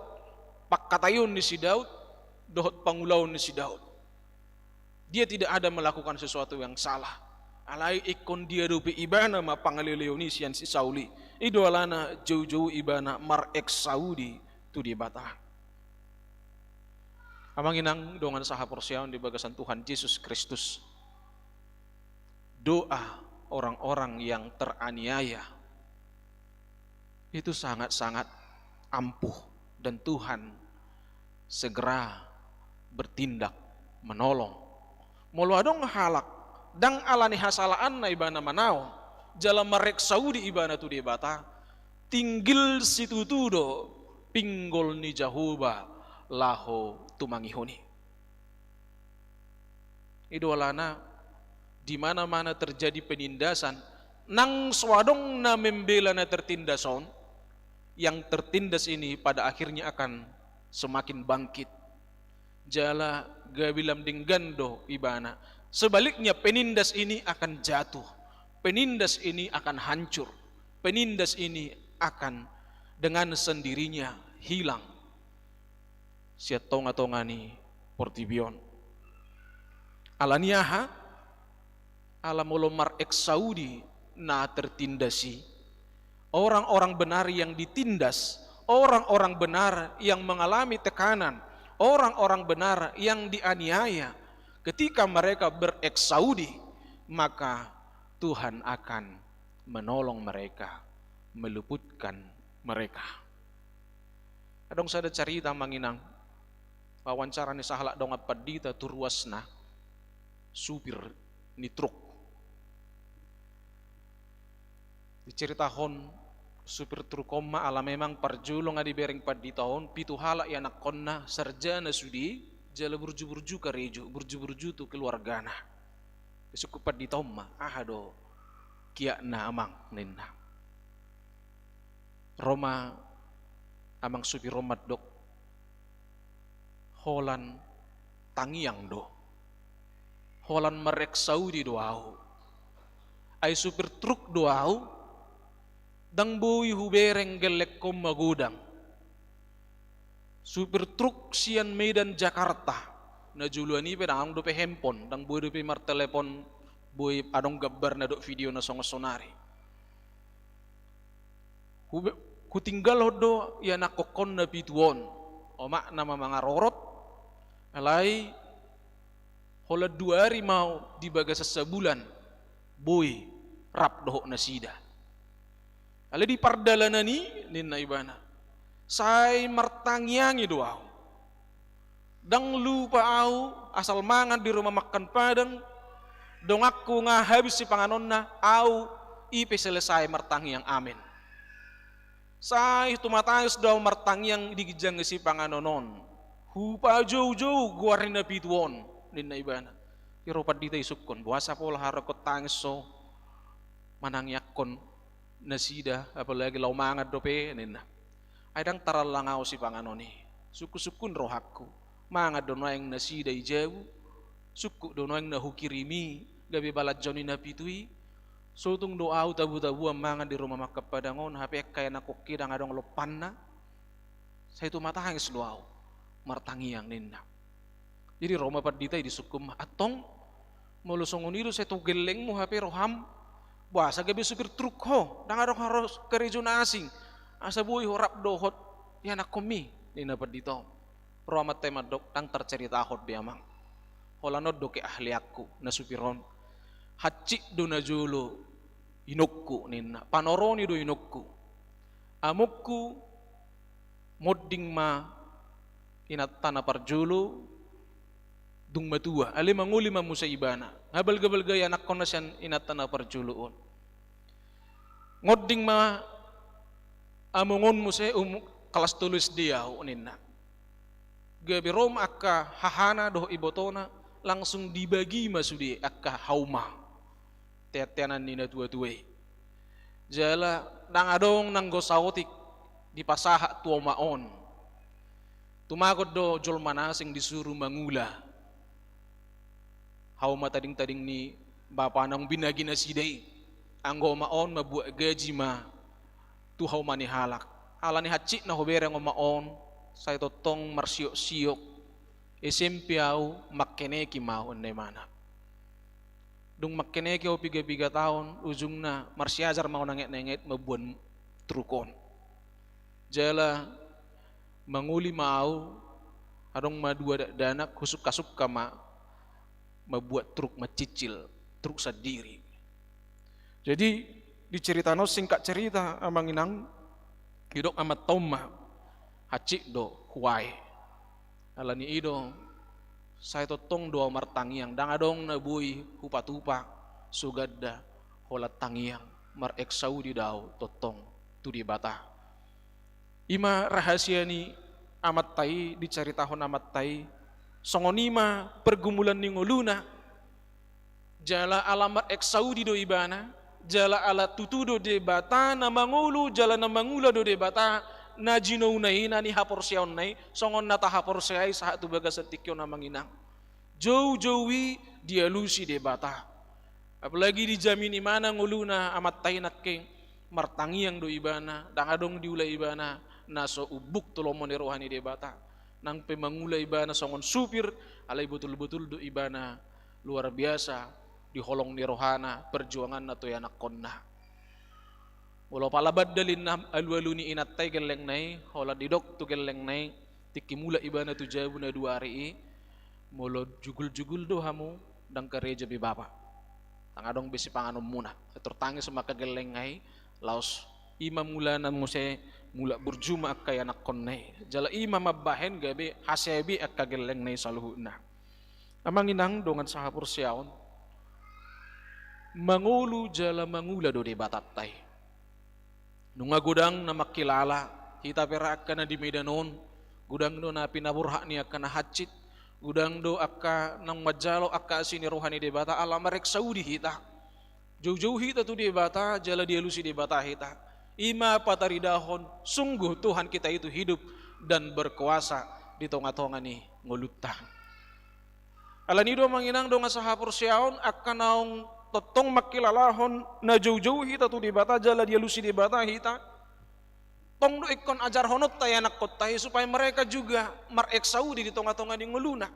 pakkatayon ni si Daud, dohot pangulaon ni si Daud. Dia tidak ada melakukan sesuatu yang salah. Alai ikon dia dupi ibana ma pangaleleonisian si Sauli. Idolana jauh-jauh ibana mar eksaudi tu debata. Amang inang dongan saha porsiaon di bagasan Tuhan Yesus Kristus. Doa orang-orang yang teraniaya itu sangat-sangat ampuh, dan Tuhan segera bertindak menolong. Molo adong halak dang alani hasalaan na ibana manao jala marek saudi ibana tu debata tinggil situ tudo pinggol ni Jehovah laho tumangihoni. Idolana di mana-mana terjadi penindasan, nang swadong na membela na tertindason, yang tertindas ini pada akhirnya akan semakin bangkit. Jala gabilam dinggando ibana. Sebaliknya penindas ini akan jatuh, penindas ini akan hancur, penindas ini akan dengan sendirinya hilang. Siat tonga-tongani portibion. Alaniaha alamolomar eksaudi na tertindasi. Orang-orang benar yang ditindas, orang-orang benar yang mengalami tekanan, orang-orang benar yang dianiaya, ketika mereka bereksaudi, maka Tuhan akan menolong mereka, meluputkan mereka. Adong sada carita manginang wawancara ni sahala dong padita turwasna supir ni truk. Diceritahon supir truk koma ala memang parjulong adi bereng paditahon pitu hala ya nakonna sarjana sudi jala burju-burju karejo, burju-burju tu keluargana. Besok paditahon ma ahado kia na amang ninna. Roma amang supir romat dok holan tangiang do. Holan merek Saudi doau. Ay supir truk doau dang boy hubereng gelek kom magudang. Supir truk sian Medan Jakarta na juluan ipe dang dope handphone dang boy dope mar telepon boy adong gambar na do video na songasonari. Kutinggal hodo ya nakokon na pituon o mak nama mga rorot alay hola 2 hari mau dibaga sebulan boy rap dohok na sida. Alay di pardalanan ni ninna ibana say martangiangi doaw dang lupa au asal mangan di rumah makan padang dong aku nga habis si panganon na au ipe selesai martangiang amin. Say tumatayos daw martangiang digijang si panganonon hupa jauh-jauh guarin na pituon ninna ibana iropat dita isukon buasa pola harakot tangis so manangyakon nasida apalagi laumangat dope ninna aydang taralangaw si panganoni suku-sukun rohakku mangad dono yang nasida ijawu suku dono yang nahukirimi gabi balat joni na pitui Sutung doa tabu-tabu mangan di rumah maka padangon hape kaya nakoki dang adong lopanna. Saya itu matahangis doa martangi yang ninna. Jadi Roma padita di sukum atong molusongon itu saya tu geleng mu hape roham. Bahasa gabi supir truk ho dang adong harus kerejun asing. Asa bui horap dohot ya nakomi ninna padita. Roma tema dok tang tercerita hot biamang. Holanod do ke ahli aku na supiron. Hacik do na jolo inokku ninna panoroni do inokku amukku modding ma inat tanah parjolo dung matua ali manguli mamusa ibana ngabal gabal gaya anak konasian inat tanah parjolo on ngodding ma amongon musa kelas tulis dia ninna gabi rom akka hahana doh ibotona langsung dibagi masudi akka hauma tetenan nina tua-tuai jala nang adong nang gosawotik di pasaha tua maon tumakot do jol manasing disuruh mangula hauma tading-tading ni bapa nang binagi na sidai anggo maon mabuat gaji ma tu hauma ni halak alani hacik na hobere ngo maon say totong marsiyok-siyok esempiau makkeneki mau ne mana dung makkeneki o 3 tahun ujungna marsiajar mau nanget-nanget mabuan trukon jala manguli mau adong madua danak husuk-kasuk kama mabuat truk macicil truk sendiri. Jadi diceritano singkat cerita amang inang hidok amat toma hacik do huai alani ido saya totong doa martangiang dang adong nabui hupa-tupa sugadda holat tangiang mar eksau di dau totong tu di bata ima rahasia ni amat tai dicari tahun amat tai songonima pergumulan ni ngoluna jala alamat eksau di do ibana jala ala tutudo de bata namangulu jala namangula do de bata na jino nai na ni hapor siaon nai songon nata hapor siai saat tu baga setikyo na manginang jauh-jauhi dia lusi de bata apalagi dijamin imana nguluna amat tai nakke martangi yang do ibana dang adong diula ibana naso ubuk tolomon de rohani de bata nang pemangula ibana songon supir alai betul-betul do ibana luar biasa di holong ni rohana perjuangan na to anak konna walau palabad dalin alwaluni inat tay geleng nai hola didok tu geleng nai tikimula ibana tu jabuna 2 hari molo jugul-jugul do hamu dang gereja bi bapa tang adong besi panganom muna tertangi semaka geleng nai laos imam mulana muse mula berjuma kaya anak konne jala imam mabahen gabe hasebi akka geleng nai saluhuna amang inang dongan sahapur siaon mangulu jala mangula do de batatay nunga gudang na makilala hita pera akka na di medanon gudang do na pinaburha ni akka na hacit gudang do akka nang majalo akka sini rohani de bata alamarek saudi hita jauh-jauh hita tu de bata jala dia lusi de bata hita ima pataridahon sungguh Tuhan kita itu hidup dan berkuasa di tonga-tonga ni ngolutang alanido manginang do nga sahapur siaon akka naong totong makilalahon na jauh-jauh hita tu di bata jala dia lusi di bata hita tong do ikon ajar honot tayo anak kotahi supaya mereka juga mareksau di tonga-tonga di nguluna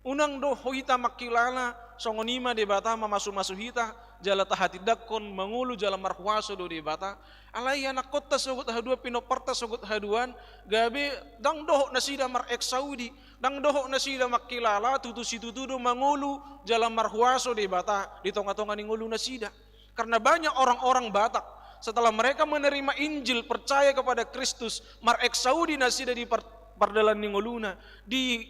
unang do hita makilala songonima di bata mamasu-masu hita jala tahatidakon mangulu jala marhuaso do di bata alai anak kota sogut hadua pinoparta sogut haduan gabe dang doho nasida mareksau di dang doho nasida makilala tutu do mangulu jala marhuaso di bata di tonga-tonga ni ngulu nasida karena banyak orang-orang Batak setelah mereka menerima Injil percaya kepada Kristus mareksau di nasida di pardalan ni nguluna di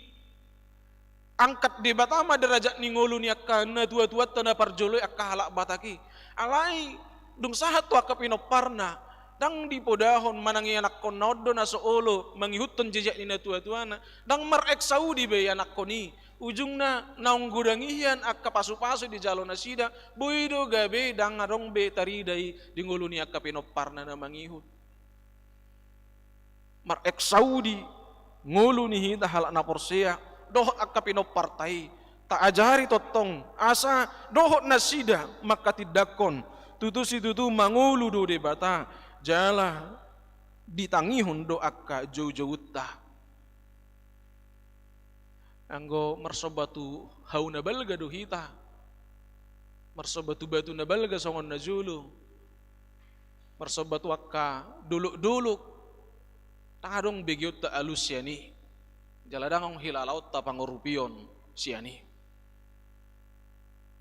angkat di batama derajat ni ngulu ni akka na tua-tua tanda parjolo akka halak bataki alai dung sahat tu akka pinoparna dang di podahon manangi anak konodo na soolo mangihutton jejak ni na tua-tuana dang mareksau di be anak koni ujungna naung gudangian akka pasu-pasu di jalo nasida boido gabe dang ngarong be taridai di ngulu ni akka pinoparna na mangihut mareksau di ngulu ni hita halak na porsea dohot akka pinopartai tak ajari totong asa dohot nasida maka tidakon tutusi tutu mangulu do debata jala ditangihun do akka jauh-jauh ta anggo marsobatu hauna balga do hita marsobatu batu na balga songon na julu marsobatu akka duluk-duluk tadong begiot ta alus siani jaladang hilalaut ta pangurupion siani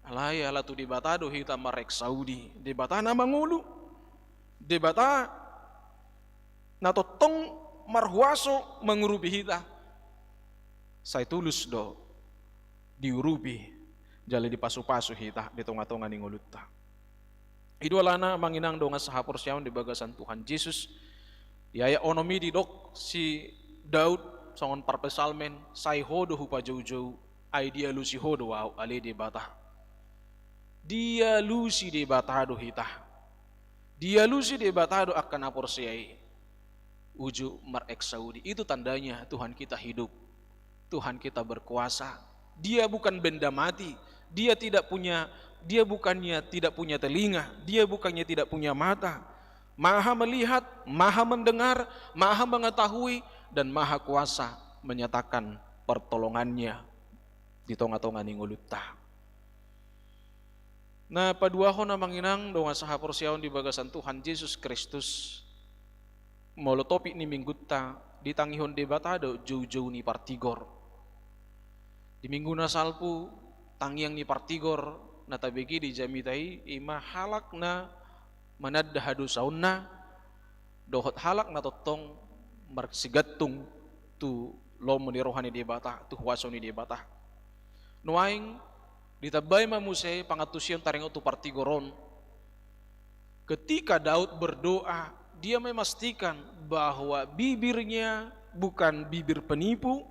alaya latu debata do hita marek Saudi debata na mangulu debata na totong marhuaso mengurupi hita saya tulus do diurupi jali di pasu-pasu hita di tonga-tonga ni ngulutta idolana manginang do nga sahapor siyaon di bagasan Tuhan Yesus yaya onomi di dok si Daud songon parpesalmen sai hodo hupa jauh-jauh ai dia lusi hodo wow ale debata dia lusi de batado hita dia lusi de batado akan apor siai uju marek Saudi itu tandanya Tuhan kita hidup Tuhan kita berkuasa dia bukan benda mati dia bukannya tidak punya telinga dia bukannya tidak punya mata maha melihat maha mendengar maha mengetahui dan maha kuasa menyatakan pertolongannya di tonga-tonga ningulutta. Nah paduaho na manginang doa sahapor siyaon di bagasan Tuhan Yesus Kristus molotopi ni minggutta ditangihon debatado jauh-jauh ni partigor di minggu na salpu tangiang ni partigor natabegi di jamitai ima halak na manadda hadu saunna dohot halak na totong marsigatung tu lomo ni rohani debata tu huaso ni debata nuaing ditabay mamusay pangatusyon taring utu partigoron. Ketika Daud berdoa, dia memastikan bahwa bibirnya bukan bibir penipu,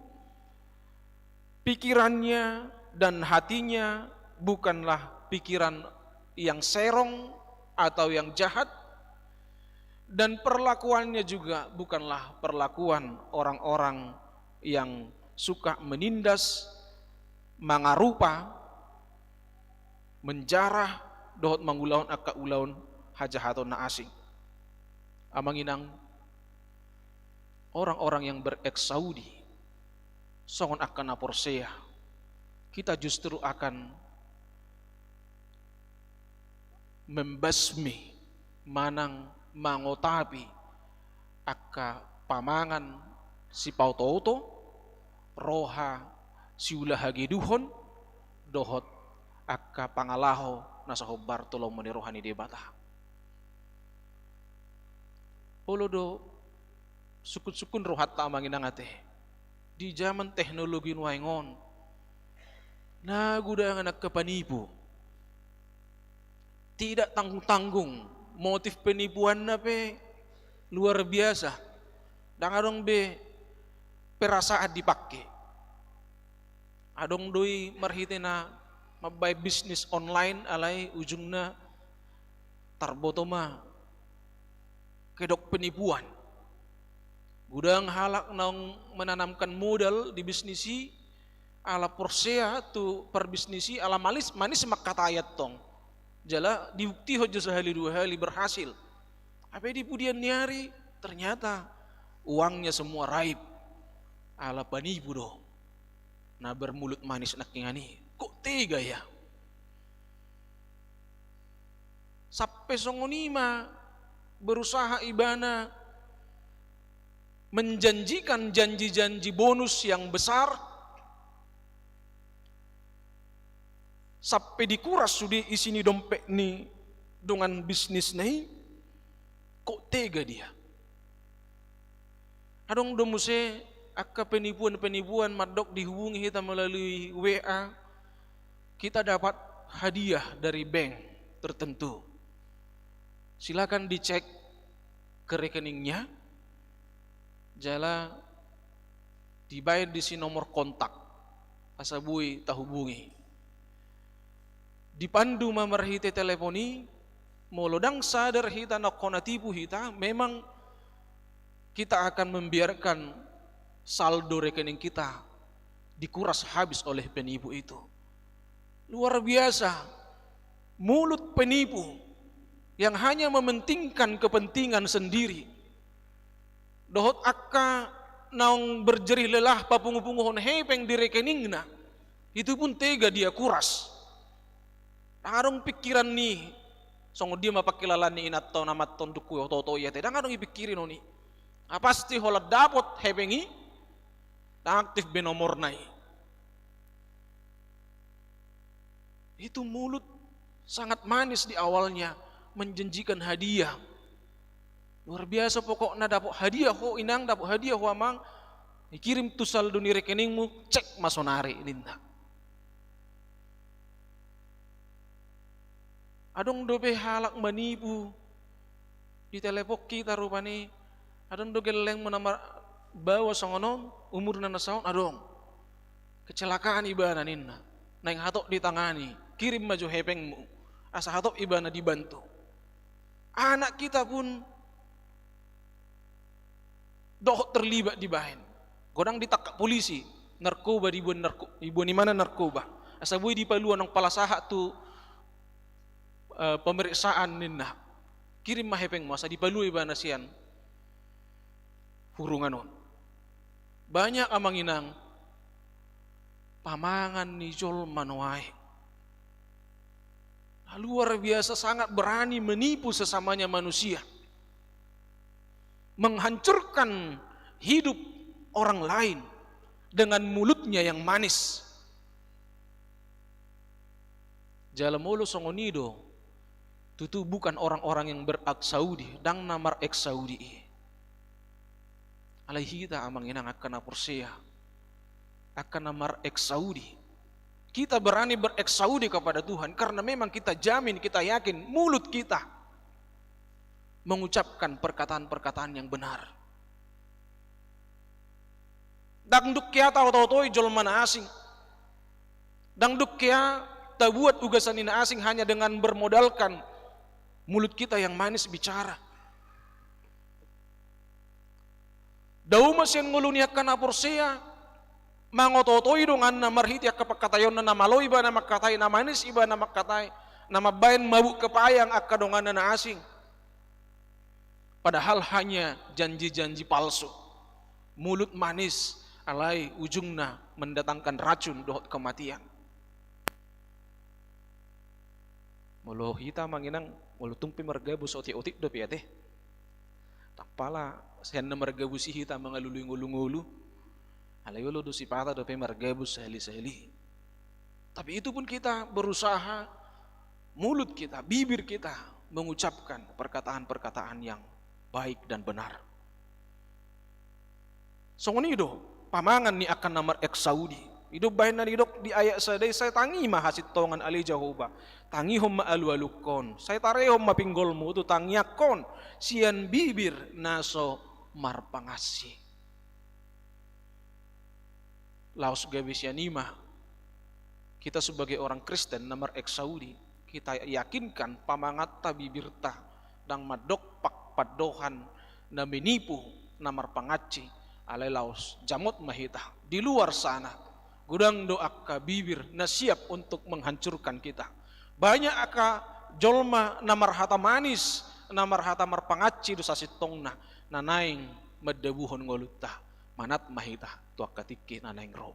pikirannya dan hatinya bukanlah pikiran yang serong atau yang jahat, dan perlakuannya juga bukanlah perlakuan orang-orang yang suka menindas, mangarupa, menjarah dohot mangulaon akka ulaon hajahaton na asing. Amanginang orang-orang yang bereksaudi songon akan naporsea kita justru akan membasmi manang mangotapi akka pamangan si pautoto roha si ulahagiduhon dohot akka pangalaho nasa hobar tolong menirohani debata. Polodo sukun-sukun rohat ta manginang ate. Di zaman teknologi nuaingon, nagudangan nagkapanipu. Tidak tanggung-tanggung, motif penipuan na pe luar biasa. Dangadong be perasaan dipakai. Adong doi marhite na mabay bisnis online alay ujungna tarbotoma kedok penipuan. Gudang halak nang menanamkan modal di bisnisi ala porsea tu perbisnisi ala manis makatayat tong. Jala dibukti hoja sehali dua hali berhasil. Apa di pudian nyari ternyata uangnya semua raib ala penipu do. Na bermulut manis nakingani. Kok tega ya? Sampai songonima berusaha ibana menjanjikan janji-janji bonus yang besar sampai dikuras sudah isini dompet ni dengan bisnis nih. Kok tega dia? Adong domuse akka penipuan madok dihubungi kita melalui WA. Kita dapat hadiah dari bank tertentu. Silakan dicek ke rekeningnya. Jala dibayar di si nomor kontak. Asabui tahubungi. Dipandu mamarhite teleponi. Molodang sadar hita nakona tipu hita. Memang kita akan membiarkan saldo rekening kita dikuras habis oleh penipu itu. Luar biasa, mulut penipu yang hanya mementingkan kepentingan sendiri. Dohot akka naung berjerih lelah papungu-punguhon hepeng di rekeningna, itu pun tega dia kuras. Tangarong pikiran nih, songo dia mapakilalan ni inat to namat tonduku toto ya teh, tangarong ipikirin oni. Pasti hola dapot hepengi, aktif benomor nai. Itu mulut sangat manis di awalnya, menjanjikan hadiah. Luar biasa pokoknya dapat hadiah ho inang, dapat hadiah ho amang, dikirim tu saldo di rekeningmu, cek masonari ninda. Adong dobe halak menipu di telepon kita rupane, adong do geleng menamar bawa songonon umur nana saun, adong kecelakaan ibana ninna, naing hatok ditangani, kirim maju hepengmu, asa hatok ibana dibantu. Anak kita pun doh terlibat di bahen. Godang ditakak polisi, narkoba di buan mana narkoba. Asa bui di paluan ng palasaha tu pemeriksaan ninna. Kirim mahepeng mo asa di palui ba nasian hurunganon. Banyak amang inang pamangan ni jol manuai. Luar biasa sangat berani menipu sesamanya manusia. Menghancurkan hidup orang lain dengan mulutnya yang manis. Jalamolo songonido tutu bukan orang-orang yang berak Saudi dang namar ek Saudi. Alaihi kita amang inang akan aporsea akan namar ek Saudi. Kita berani berek Saudi kepada Tuhan karena memang kita jamin, kita yakin mulut kita mengucapkan perkataan-perkataan yang benar. Dangduk kia tahu-tahu jol mana asing. Dangduk kia tak buat ugasan ina asing hanya dengan bermodalkan mulut kita yang manis bicara. Dau masih nguluniakan aporsea mangototoi dong anna marhiti kapakatayon na namaloy ba na makatay na manis iba na makatay na mabayan mabuk kepayang akadongan na asing. Padahal hanya janji-janji palsu. Mulut manis alai ujungnya mendatangkan racun dohot kematian. Mulu hita manginang mulu tumpi mergabus oti-oti do piate. Tak pala sen mergabusi hita mengalului ngulu-ngulu. Alayolo do sipata do pe mergabus seheli-seheli. Tapi itu pun kita berusaha mulut kita, bibir kita mengucapkan perkataan-perkataan yang baik dan benar. Songonido pamangan ni akan namar ek Saudi. Ido bahin na nidok di ayat sadai saya tangi mahasit tongan ali Jehovah. Tangi hom maalu-alukon. Saya tarehom mapinggolmu tu tangiakon sian bibir naso marpangasi. Laos gabisyanima. Kita sebagai orang Kristen namar ek Saudi, kita yakinkan pamangat ta bibirta dang madok pak padohan na menipu namar pangaci alai laos jamot mahita di luar sana gudang doa ka bibir na siap untuk menghancurkan kita. Banyak aka jolma namar hata manis namar hata mar pangaci dosa sitongna nanaing medebuhon ngolutta manat mahita tuak katiki nanaing roh.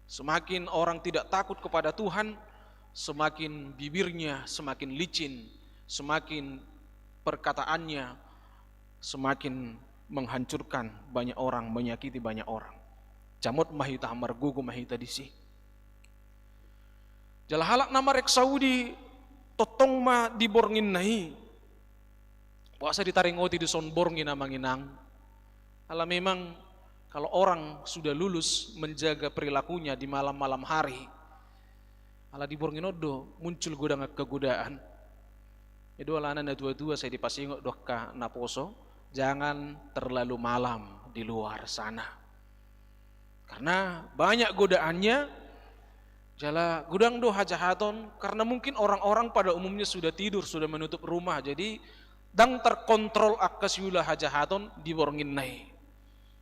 Semakin orang tidak takut kepada Tuhan, semakin bibirnya semakin licin, semakin perkataannya semakin menghancurkan banyak orang, menyakiti banyak orang. Jamot mahita margugu mahita disi. Jalahalak nama rek Saudi totong ma diborngin nahi. Puasa ditaringoti di son borngin amanginang. Ala memang kalau orang sudah lulus menjaga perilakunya di malam-malam hari, ala diborngin odo muncul godang kegodaan. Itu alana na dua-dua saya dipasingok doka naposo, jangan terlalu malam di luar sana. Karena banyak godaannya, jala gudang do hajahaton, karena mungkin orang-orang pada umumnya sudah tidur, sudah menutup rumah, jadi dang terkontrol akasiula hajahaton diborngin nai.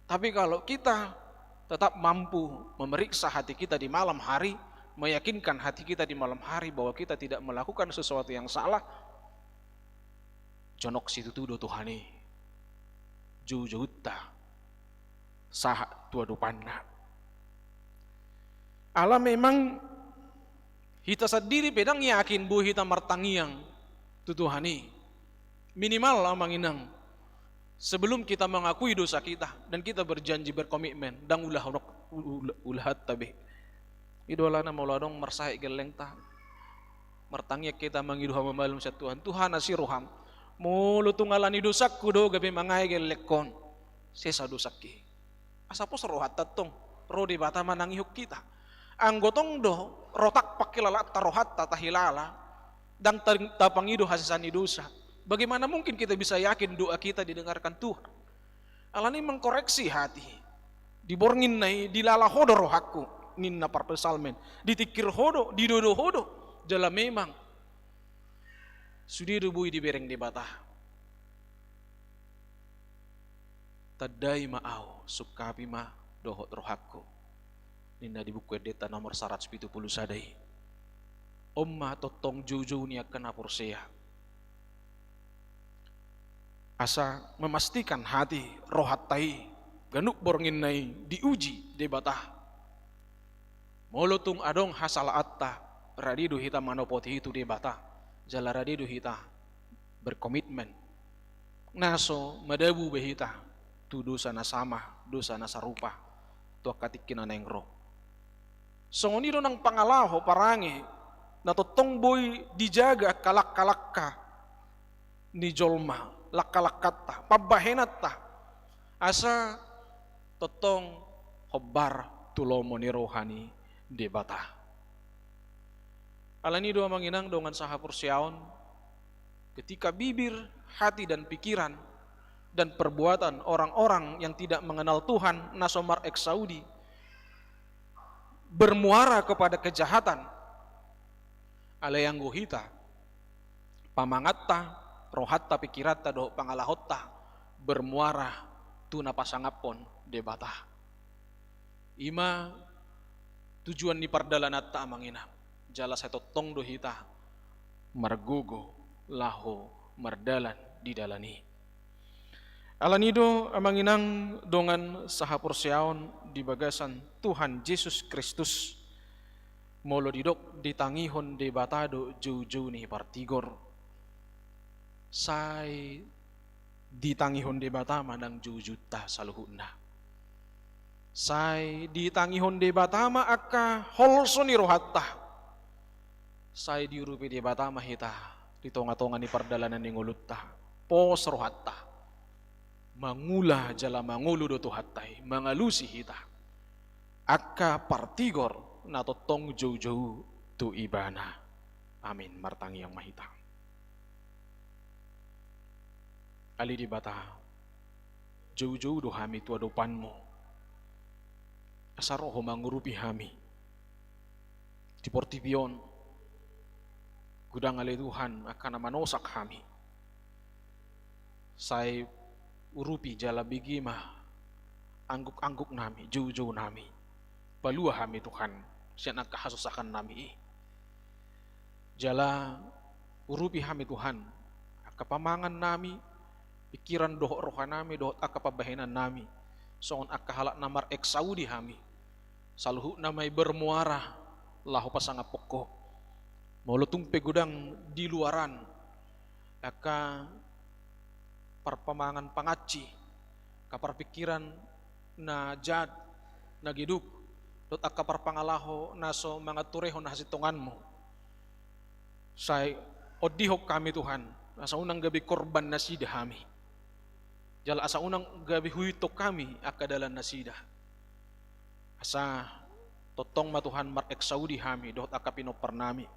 Tapi kalau kita tetap mampu memeriksa hati kita di malam hari, meyakinkan hati kita di malam hari bahwa kita tidak melakukan sesuatu yang salah. Jonok situ tuh Tuhani jujutta sah tua dupanna. Allah memang kita sendiri pedang yakin bu kita martangiang Tuhani minimal lah manginang sebelum kita mengakui dosa kita dan kita berjanji berkomitmen dan ulah tabe idolana mauladong marsai geleng ta martangia kita mangidu hama malum sa Tuhan asiroham mulu tunggalan dosaku do gabi mangai gelekon sesa dosaki asa pos rohat tatong ro di bata manangihuk kita anggotong do rotak pakilala tarohat tatahilala dan tapangido hasisani dosa. Bagaimana mungkin kita bisa yakin doa kita didengarkan Tuhan? Allah ini mengkoreksi hati. Diborngin nai dilala hodo rohaku ninna parpesalmen ditikir hodo didodo hodo jala memang sudi rubui dibereng di batah tadai maau sukapi ma dohot rohaku ninna di buku edeta nomor 170 sadai omma totong juju ni akan aporsea asa memastikan hati rohatai ganuk borngin nai diuji di batah molotung adong hasal atta radidu hita manopoti itu di batah jala radidu hita berkomitmen naso madabu behita tu dosa na sama dosa na sarupa tu katikin na nengro songoni do nang pangalaho parangi na totong boy dijaga kalak-kalakka ni jolma lakalakata pabahenata asa totong hobbar tulomo ni rohani di batah alani doa manginang dongan sahapur siaon ketika bibir hati dan pikiran dan perbuatan orang-orang yang tidak mengenal Tuhan nasomar eksaudi bermuara kepada kejahatan alayang gohita pamangatta rohatta pikiratta do pangalahotta bermuara tuna pasangapon de batah ima tujuan di pardalanatta amangina jala setotong do hita margogo laho mardalan di dalani alanido amanginang dongan sahapur siaon di bagasan Tuhan Yesus Kristus molo didok ditangihon de batado jauh-jauh ni partigor sai ditangihon de batama nang jujuta saluhuna sai ditangihon de batama akka holso ni rohatta sai diurupi de batama hita ditonga-tonga ni pardalanan ni ngulutta pos rohatta mangula jala mangulu do tuhattai mangalusi hita akka partigor na totong jauh-jauh tu ibana amin martangi yang mahita ali di bata jauh-jauh do hami tu adopanmu asa roho mangurupi hami di portipion gudang ali Tuhan akan manosak hami sai urupi jala bigima angguk-angguk nami jauh-jauh nami palua hami Tuhan sian kahasusakan nami jala urupi hami Tuhan akapamangan nami pikiran doh rohanami doh akapabahenan nami soon akahalak namar eksaudi hami saluhu namai bermuara lahu pasangapoko molutung pegudang di luaran aka parpamangan pangaci kapar pikiran na jad na giduk dot aka parpangalaho naso mangaturehon hasitonganmu say odihok kami Tuhan asa unang gabi korban nasida kami jala asa unang gabi huitok kami akadalan nasida asa totong matuhan mar eksaudi kami dot aka pinopar nami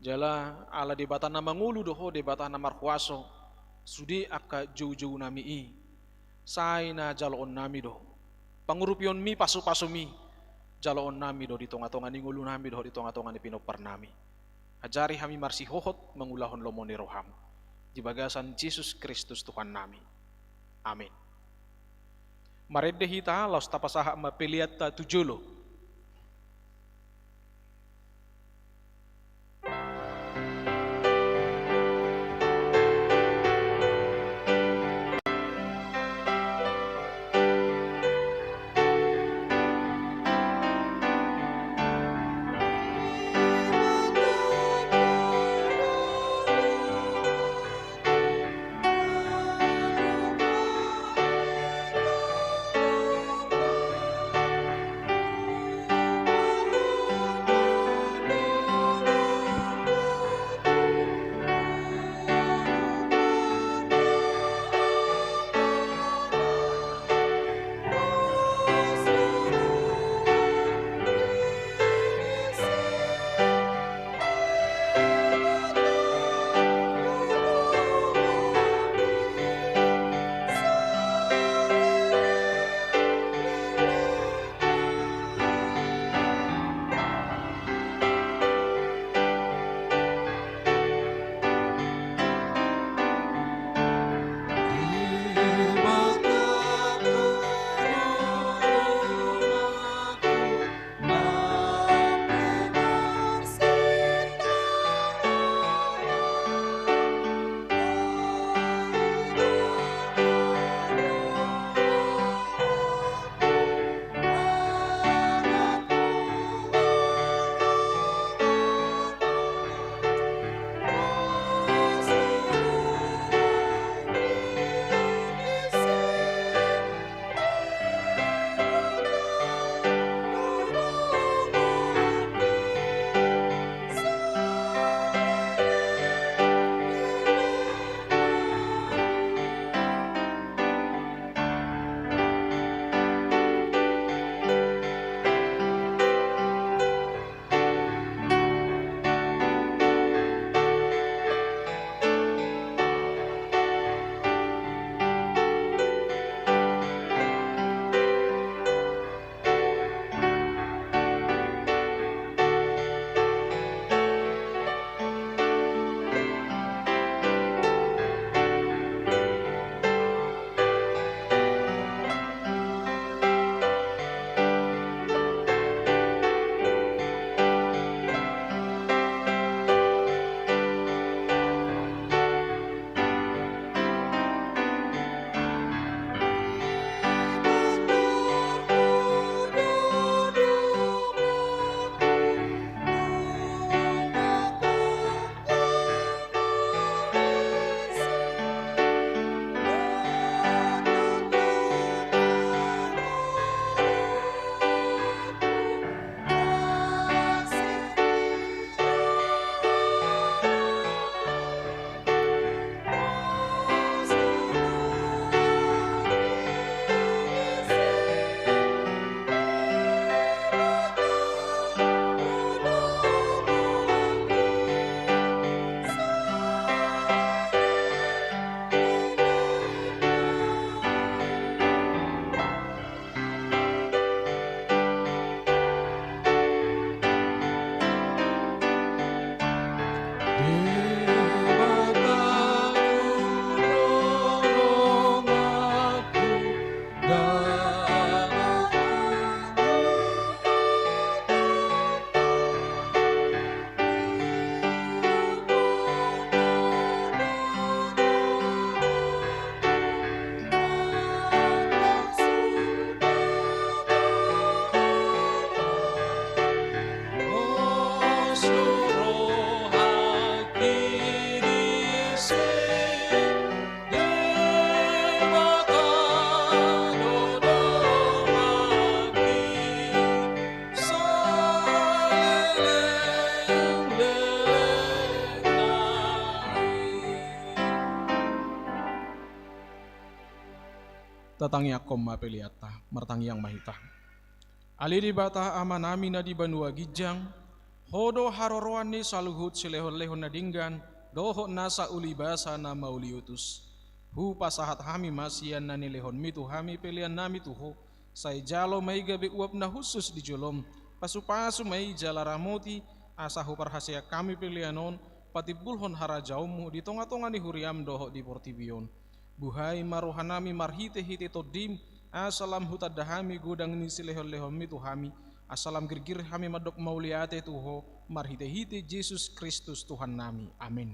jala ala debata na mangulu doho debata na markuaso sudi aka jauh-jauh nami i say na jaloon nami do pangurupion mi pasu-pasu mi jaloon nami do di tonga-tonga ni ngulu nami do di tonga-tonga ni pinopar nami ajari kami marsi hohot mengulahon lomoni roham di bagasan Yesus Kristus Tuhan nami amin maredde hita laus tapasaha mapeliata tujulo Tatangi akom mapeliata, martangi yang mahita. Ali di bata amanami na di banua gijang, hodo haroroani saluhut silehon-lehon nadinggan, doho nasa ulibasa na mauliutus. Hu pasahat hami masian na nilehon mitu hami pelian nami tuho, say jalo may gabi uap na husus di jolom, pasu-pasu may jala ramoti, asahu parhasia kami pelianon, patibulhon harajaumu di tonga-tonga ni huriam doho di portibion. Buhay marohanami marhite-hite todim, asalam hutadahami gudang ni silehon-lehon mitu hami, asalam girgir hami madok mauliate tuho, marhite-hite Yesus Kristus Tuhan nami. Amin.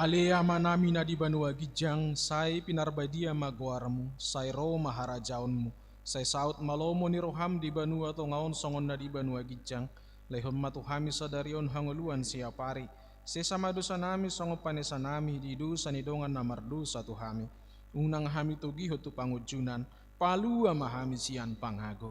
Alea manami na di banua gijang, say pinarbadia magwarmu, say ro maharajaonmu, say saut malomo ni roham di banua tongaon songon na di banua gijang, lehon matuhami sadarion hanguluan siapari, sesama dosa nami songo panesa nami di dosa ni dongan namardu satu hami, unang hami tugiho tu pangujunan, palua mahami sian pangago.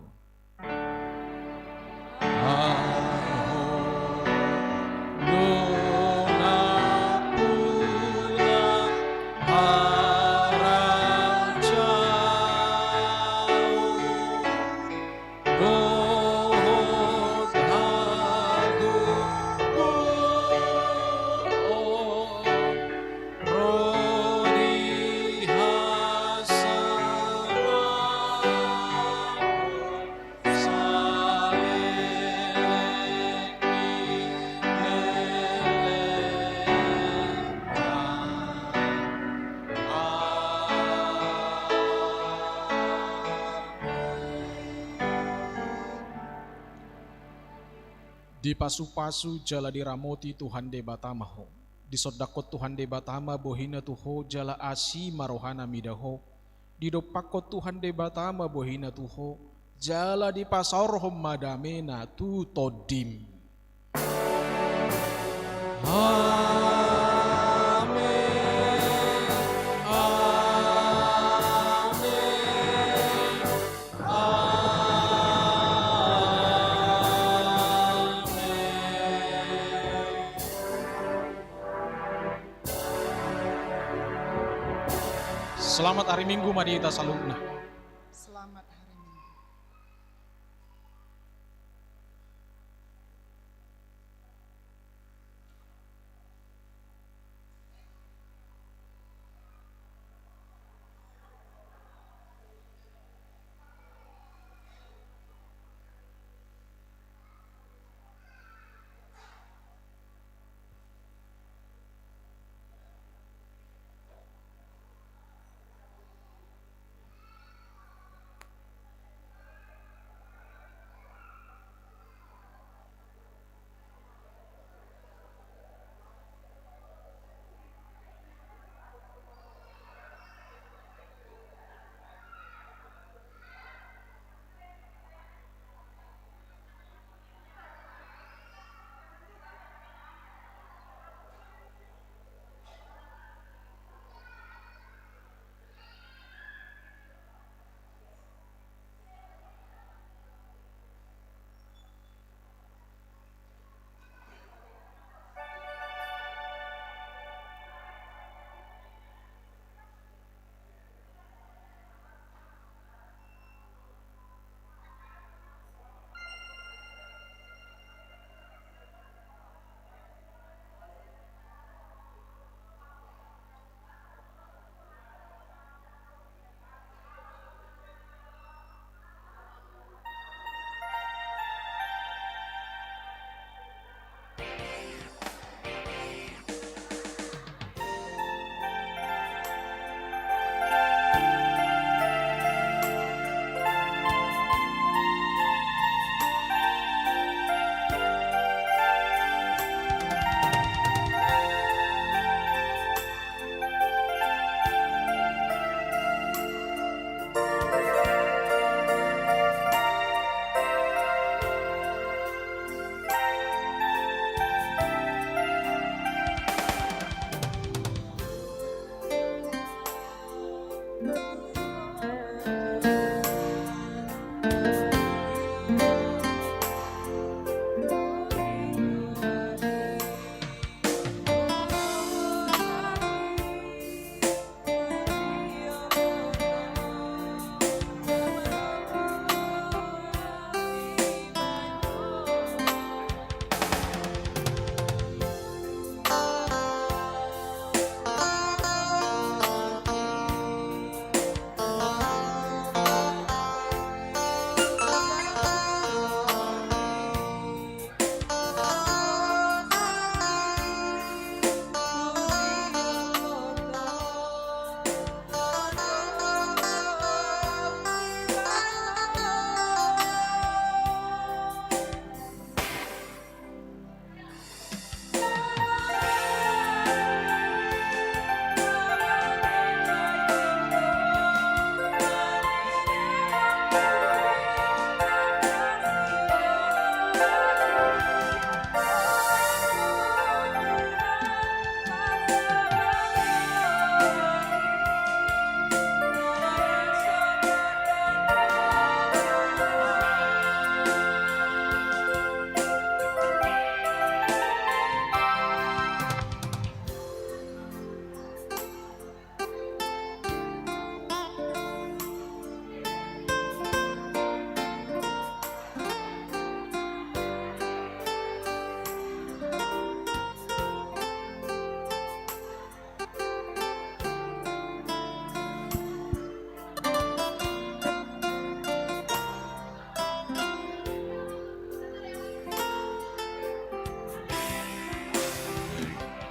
Di pasu-pasu jala diramoti Tuhan de batamaho, di sodakot Tuhan de batama bohina tuho jala asi marohana midaho, di dopakot Tuhan de batama bohina tuho jala di pasarhom madamena tu todim. Selamat hari Minggu Madita Salugna. Selamat hari Minggu.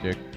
Cek.